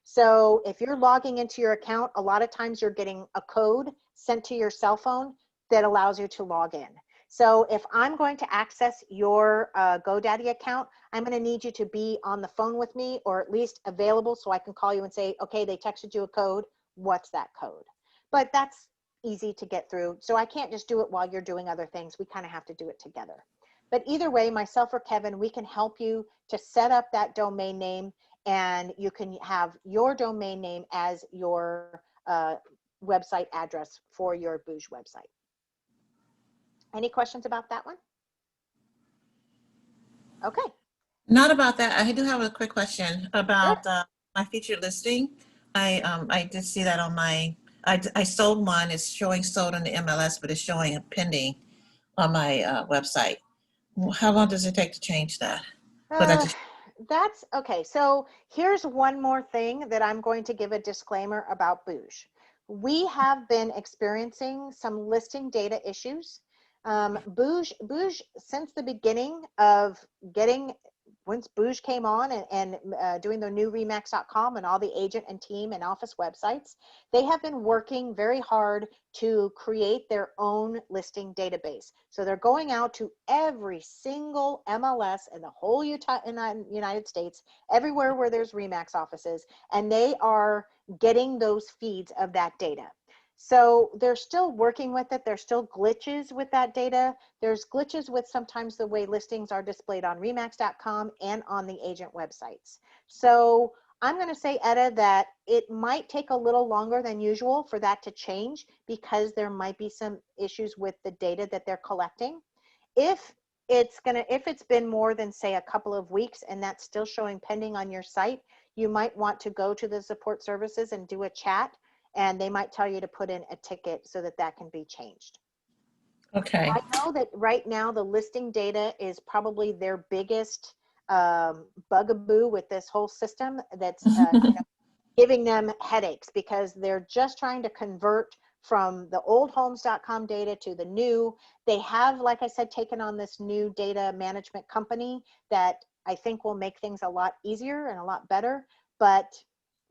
So if you're logging into your account, a lot of times you're getting a code sent to your cell phone that allows you to log in. So if I'm going to access your GoDaddy account, I'm going to need you to be on the phone with me, or at least available, so I can call you and say, okay, they texted you a code. What's that code? But that's easy to get through. So I can't just do it while you're doing other things. We kind of have to do it together. But either way, myself or Kevin, we can help you to set up that domain name, and you can have your domain name as your website address for your Booj website. Any questions about that one? Okay. Not about that. I do have a quick question about my featured listing. I did see that on my, I sold one. It's showing sold on the MLS, but it's showing a pending on my website. How long does it take to change that? That's okay. So here's one more thing that I'm going to give a disclaimer about Booj. We have been experiencing some listing data issues. Booj, since the beginning of getting once Booj came on and doing the new remax.com and all the agent and team and office websites, they have been working very hard to create their own listing database. So they're going out to every single MLS in the whole United States, everywhere where there's Remax offices, and they are getting those feeds of that data. So they're still working with it. There's still glitches with that data. There's glitches with sometimes the way listings are displayed on remax.com and on the agent websites. So I'm going to say, Etta, that it might take a little longer than usual for that to change because there might be some issues with the data that they're collecting. If it's been more than, say, a couple of weeks and that's still showing pending on your site, you might want to go to the support services and do a chat, and they might tell you to put in a ticket so that that can be changed. Okay. I know that right now the listing data is probably their biggest bugaboo with this whole system that's giving them headaches, because they're just trying to convert from the old homes.com data to the new. They have, like I said, taken on this new data management company that I think will make things a lot easier and a lot better. But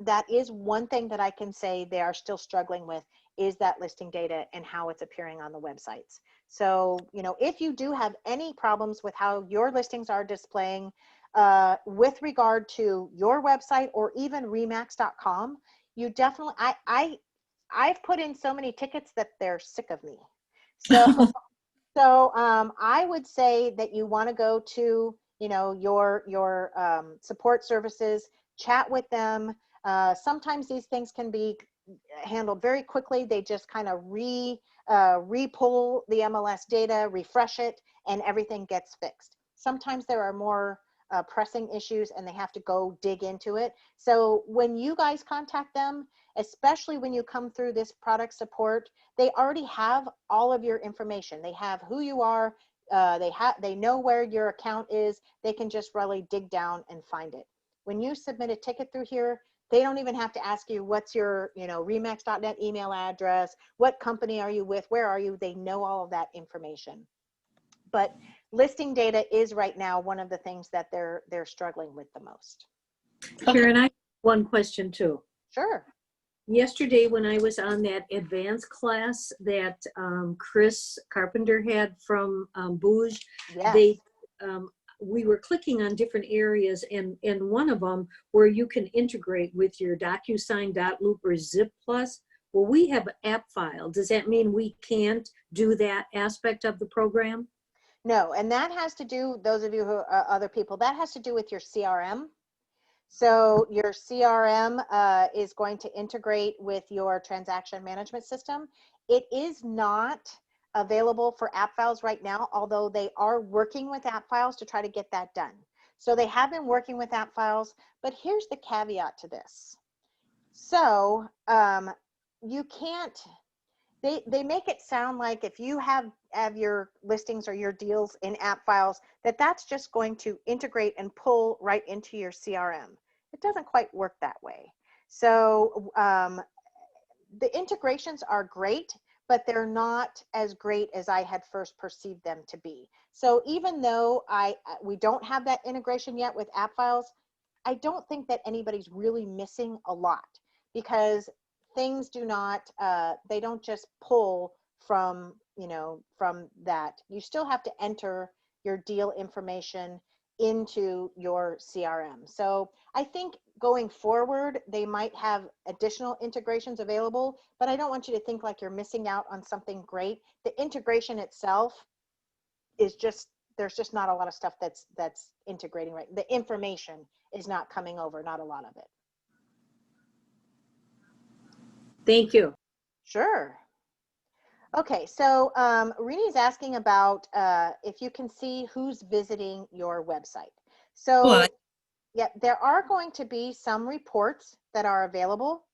that is one thing that I can say they are still struggling with, is that listing data and how it's appearing on the websites. So, if you do have any problems with how your listings are displaying with regard to your website or even remax.com, you definitely, I've put in so many tickets that they're sick of me. So, I would say that you want to go to, your support services, chat with them. Sometimes these things can be handled very quickly. They just kind of re-pull the MLS data, refresh it, and everything gets fixed. Sometimes there are more pressing issues and they have to go dig into it. So when you guys contact them, especially when you come through this product support, they already have all of your information. They have who you are. They know where your account is. They can just really dig down and find it. When you submit a ticket through here, they don't even have to ask you what's your, remax.net email address, what company are you with, where are you? They know all of that information. But listing data is right now one of the things that they're struggling with the most. Karen, I have one question too. Sure. Yesterday when I was on that advanced class that Chris Carpenter had from Booj, Yes. we were clicking on different areas, and one of them where you can integrate with your DocuSign, .loop, or Zip Plus. Well, we have an app file. Does that mean we can't do that aspect of the program? No, and that has to do, those of you who are other people, that has to do with your CRM. So your CRM is going to integrate with your transaction management system. It is not available for app files right now, although they are working with app files to try to get that done. So they have been working with app files, but here's the caveat to this. So you can't, they make it sound like if you have your listings or your deals in app files, that's just going to integrate and pull right into your CRM. It doesn't quite work that way. So the integrations are great, but they're not as great as I had first perceived them to be. So even though we don't have that integration yet with app files, I don't think that anybody's really missing a lot, because things do not, they don't just pull from, from that. You still have to enter your deal information into your CRM. So I think going forward, they might have additional integrations available, but I don't want you to think like you're missing out on something great. The integration itself is just, there's just not a lot of stuff that's integrating right. The information is not coming over, not a lot of it. Thank you. Sure. Okay, so Reni's asking about if you can see who's visiting your website. So Well, yeah, there are going to be some reports that are available.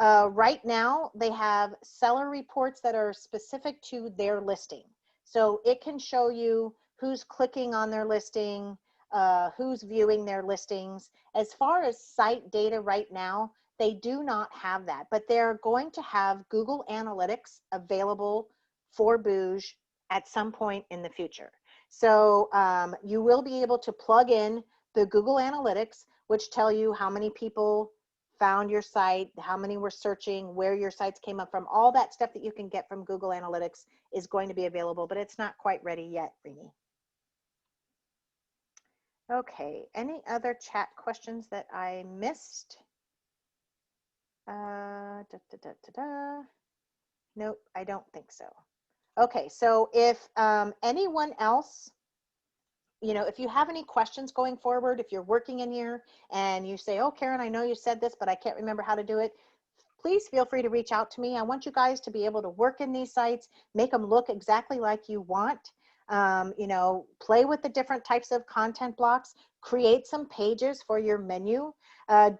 Right now, they have seller reports that are specific to their listing. So it can show you who's clicking on their listing, who's viewing their listings. As far as site data right now, they do not have that, but they're going to have Google Analytics available for Booj at some point in the future. So you will be able to plug in the Google Analytics, which tell you how many people found your site, how many were searching, where your sites came up from. All that stuff that you can get from Google Analytics is going to be available, but it's not quite ready yet, Rini. Okay, any other chat questions that I missed? Nope, I don't think so. Okay, so if anyone else, if you have any questions going forward, if you're working in here and you say, oh, Karen, I know you said this, but I can't remember how to do it, please feel free to reach out to me. I want you guys to be able to work in these sites, make them look exactly like you want. Play with the different types of content blocks, create some pages for your menu. I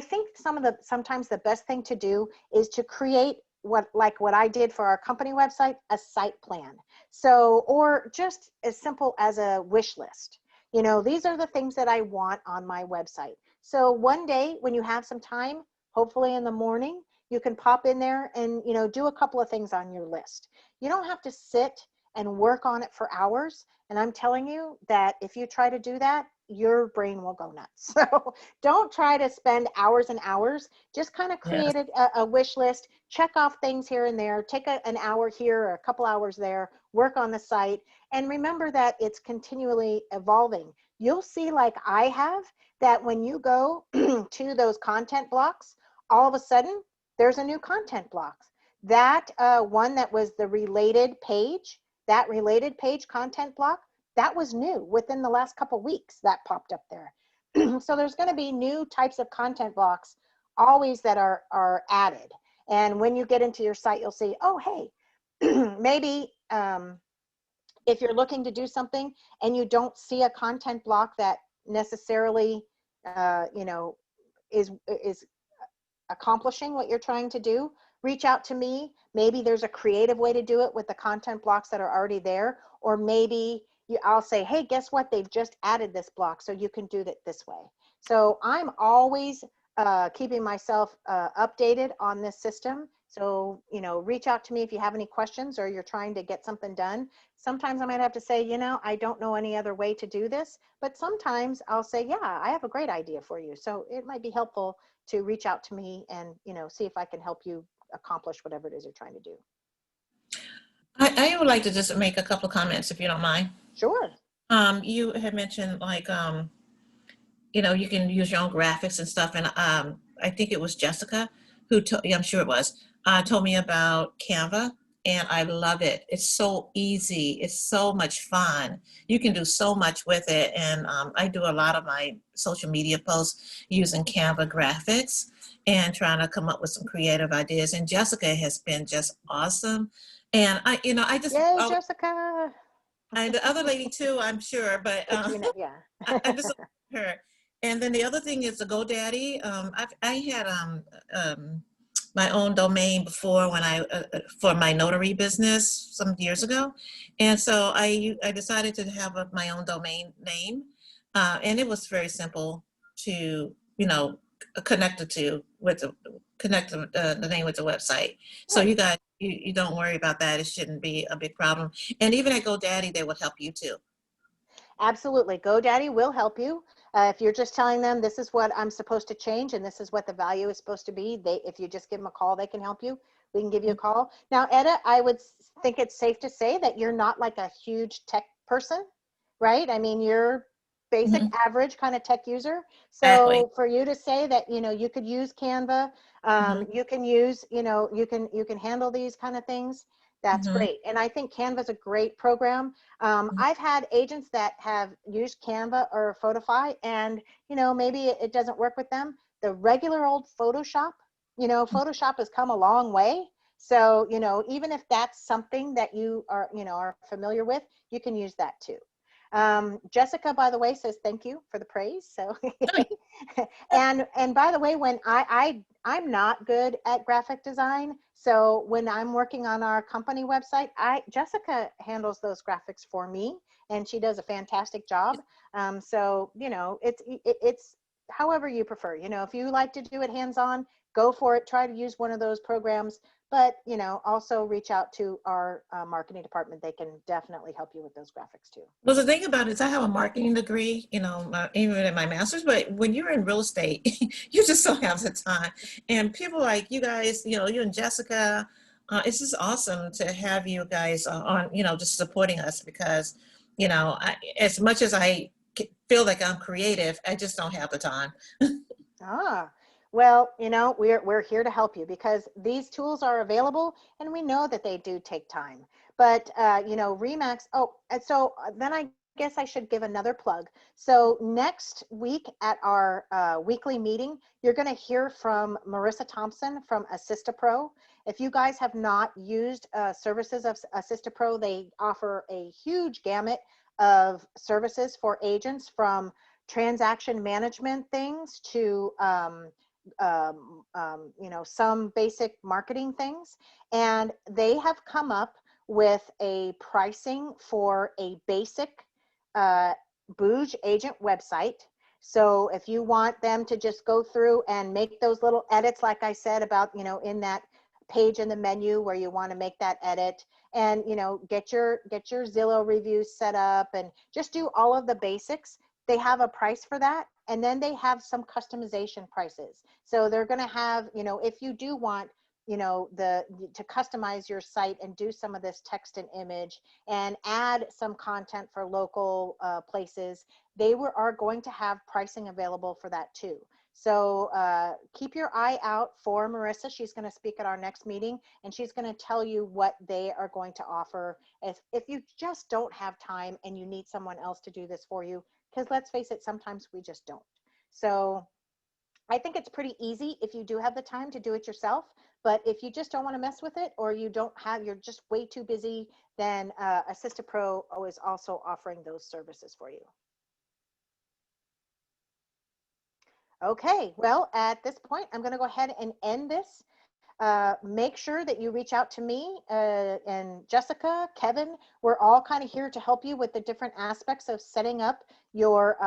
think sometimes the best thing to do is to create what I did for our company website, a site plan. So, or just as simple as a wish list. These are the things that I want on my website. So one day when you have some time, hopefully in the morning, you can pop in there and, do a couple of things on your list. You don't have to sit and work on it for hours. And I'm telling you that if you try to do that, your brain will go nuts. So don't try to spend hours and hours. Just kind of create a wish list, check off things here and there, take an hour here or a couple hours there, work on the site. And remember that it's continually evolving. You'll see, like I have, that when you go to those content blocks, all of a sudden there's a new content block. That one that was the related page, that related page content block, that was new within the last couple weeks that popped up there. So there's going to be new types of content blocks always that are added. And when you get into your site, you'll see, oh, hey, maybe if you're looking to do something and you don't see a content block that necessarily, is accomplishing what you're trying to do, reach out to me. Maybe there's a creative way to do it with the content blocks that are already there, or maybe I'll say, hey, guess what? They've just added this block, so you can do it this way. So I'm always keeping myself updated on this system. So, reach out to me if you have any questions or you're trying to get something done. Sometimes I might have to say, I don't know any other way to do this, but sometimes I'll say, yeah, I have a great idea for you. So it might be helpful to reach out to me and, see if I can help you accomplish whatever it is you're trying to do. I would like to just make a couple of comments, if you don't mind. Sure. You had mentioned you can use your own graphics and stuff. And I think it was Jessica who I'm sure it was, told me about Canva, and I love it. It's so easy. It's so much fun. You can do so much with it. And I do a lot of my social media posts using Canva graphics and trying to come up with some creative ideas. And Jessica has been just awesome. And I just, yay, Jessica. And the other lady too, I'm sure, but yeah. I just love her. And then the other thing is the GoDaddy. I had my own domain before when for my notary business some years ago, and so I decided to have my own domain name, and it was very simple to connect the name with the website. So you guys, you don't worry about that. It shouldn't be a big problem. And even at GoDaddy, they would help you too. Absolutely. GoDaddy will help you. If you're just telling them this is what I'm supposed to change and this is what the value is supposed to be, if you just give them a call, they can help you. We can give you a call. Now, Etta, I would think it's safe to say that you're not like a huge tech person, right? I mean, you're basic, average kind of tech user. So Exactly. For you to say that, you could use Canva, you can use, you can handle these kind of things. That's great. And I think Canva is a great program. I've had agents that have used Canva or Photify and, maybe it doesn't work with them. The regular old Photoshop, Photoshop has come a long way. So, even if that's something that you are familiar with, you can use that too. Jessica, by the way, says thank you for the praise. So, and by the way, when I'm not good at graphic design, so when I'm working on our company website, Jessica handles those graphics for me, and she does a fantastic job. So it's however you prefer. If you like to do it hands-on, go for it. Try to use one of those programs, but also reach out to our marketing department. They can definitely help you with those graphics too. Well, the thing about it is I have a marketing degree, even in my master's, but when you're in real estate, you just don't have the time. And people like you guys, you and Jessica, it's just awesome to have you guys on, just supporting us because, as much as I feel like I'm creative, I just don't have the time. Ah, well, we're here to help you because these tools are available and we know that they do take time. But, Remax, oh, and so then I guess I should give another plug. So next week at our weekly meeting, you're going to hear from Marissa Thompson from AssistaPro. If you guys have not used services of AssistaPro, they offer a huge gamut of services for agents from transaction management things to some basic marketing things. And they have come up with a pricing for a basic Booj agent website. So if you want them to just go through and make those little edits, like I said about, in that page in the menu where you want to make that edit, and get your Zillow reviews set up and just do all of the basics, they have a price for that. And then they have some customization prices. So they're going to have, if you do want, to customize your site and do some of this text and image and add some content for local places, they are going to have pricing available for that too. So keep your eye out for Marissa. She's going to speak at our next meeting, and she's going to tell you what they are going to offer. If you just don't have time and you need someone else to do this for you, because let's face it, sometimes we just don't. So I think it's pretty easy if you do have the time to do it yourself. But if you just don't want to mess with it, or you're just way too busy, then AssistaPro is also offering those services for you. Okay, well, at this point, I'm going to go ahead and end this. Make sure that you reach out to me and Jessica, Kevin. We're all kind of here to help you with the different aspects of setting up your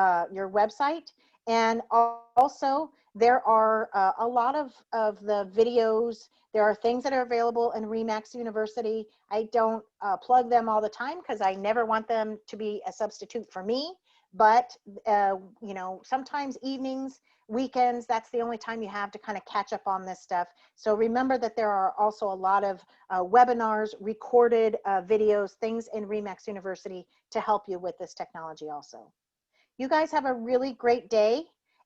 website. And also, there are a lot of the videos. There are things that are available in Remax University. I don't plug them all the time because I never want them to be a substitute for me. But, sometimes evenings, weekends, that's the only time you have to kind of catch up on this stuff. So remember that there are also a lot of webinars, recorded videos, things in Remax University to help you with this technology also. You guys have a really great day,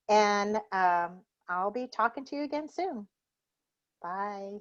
and I'll be talking to you again soon. Bye.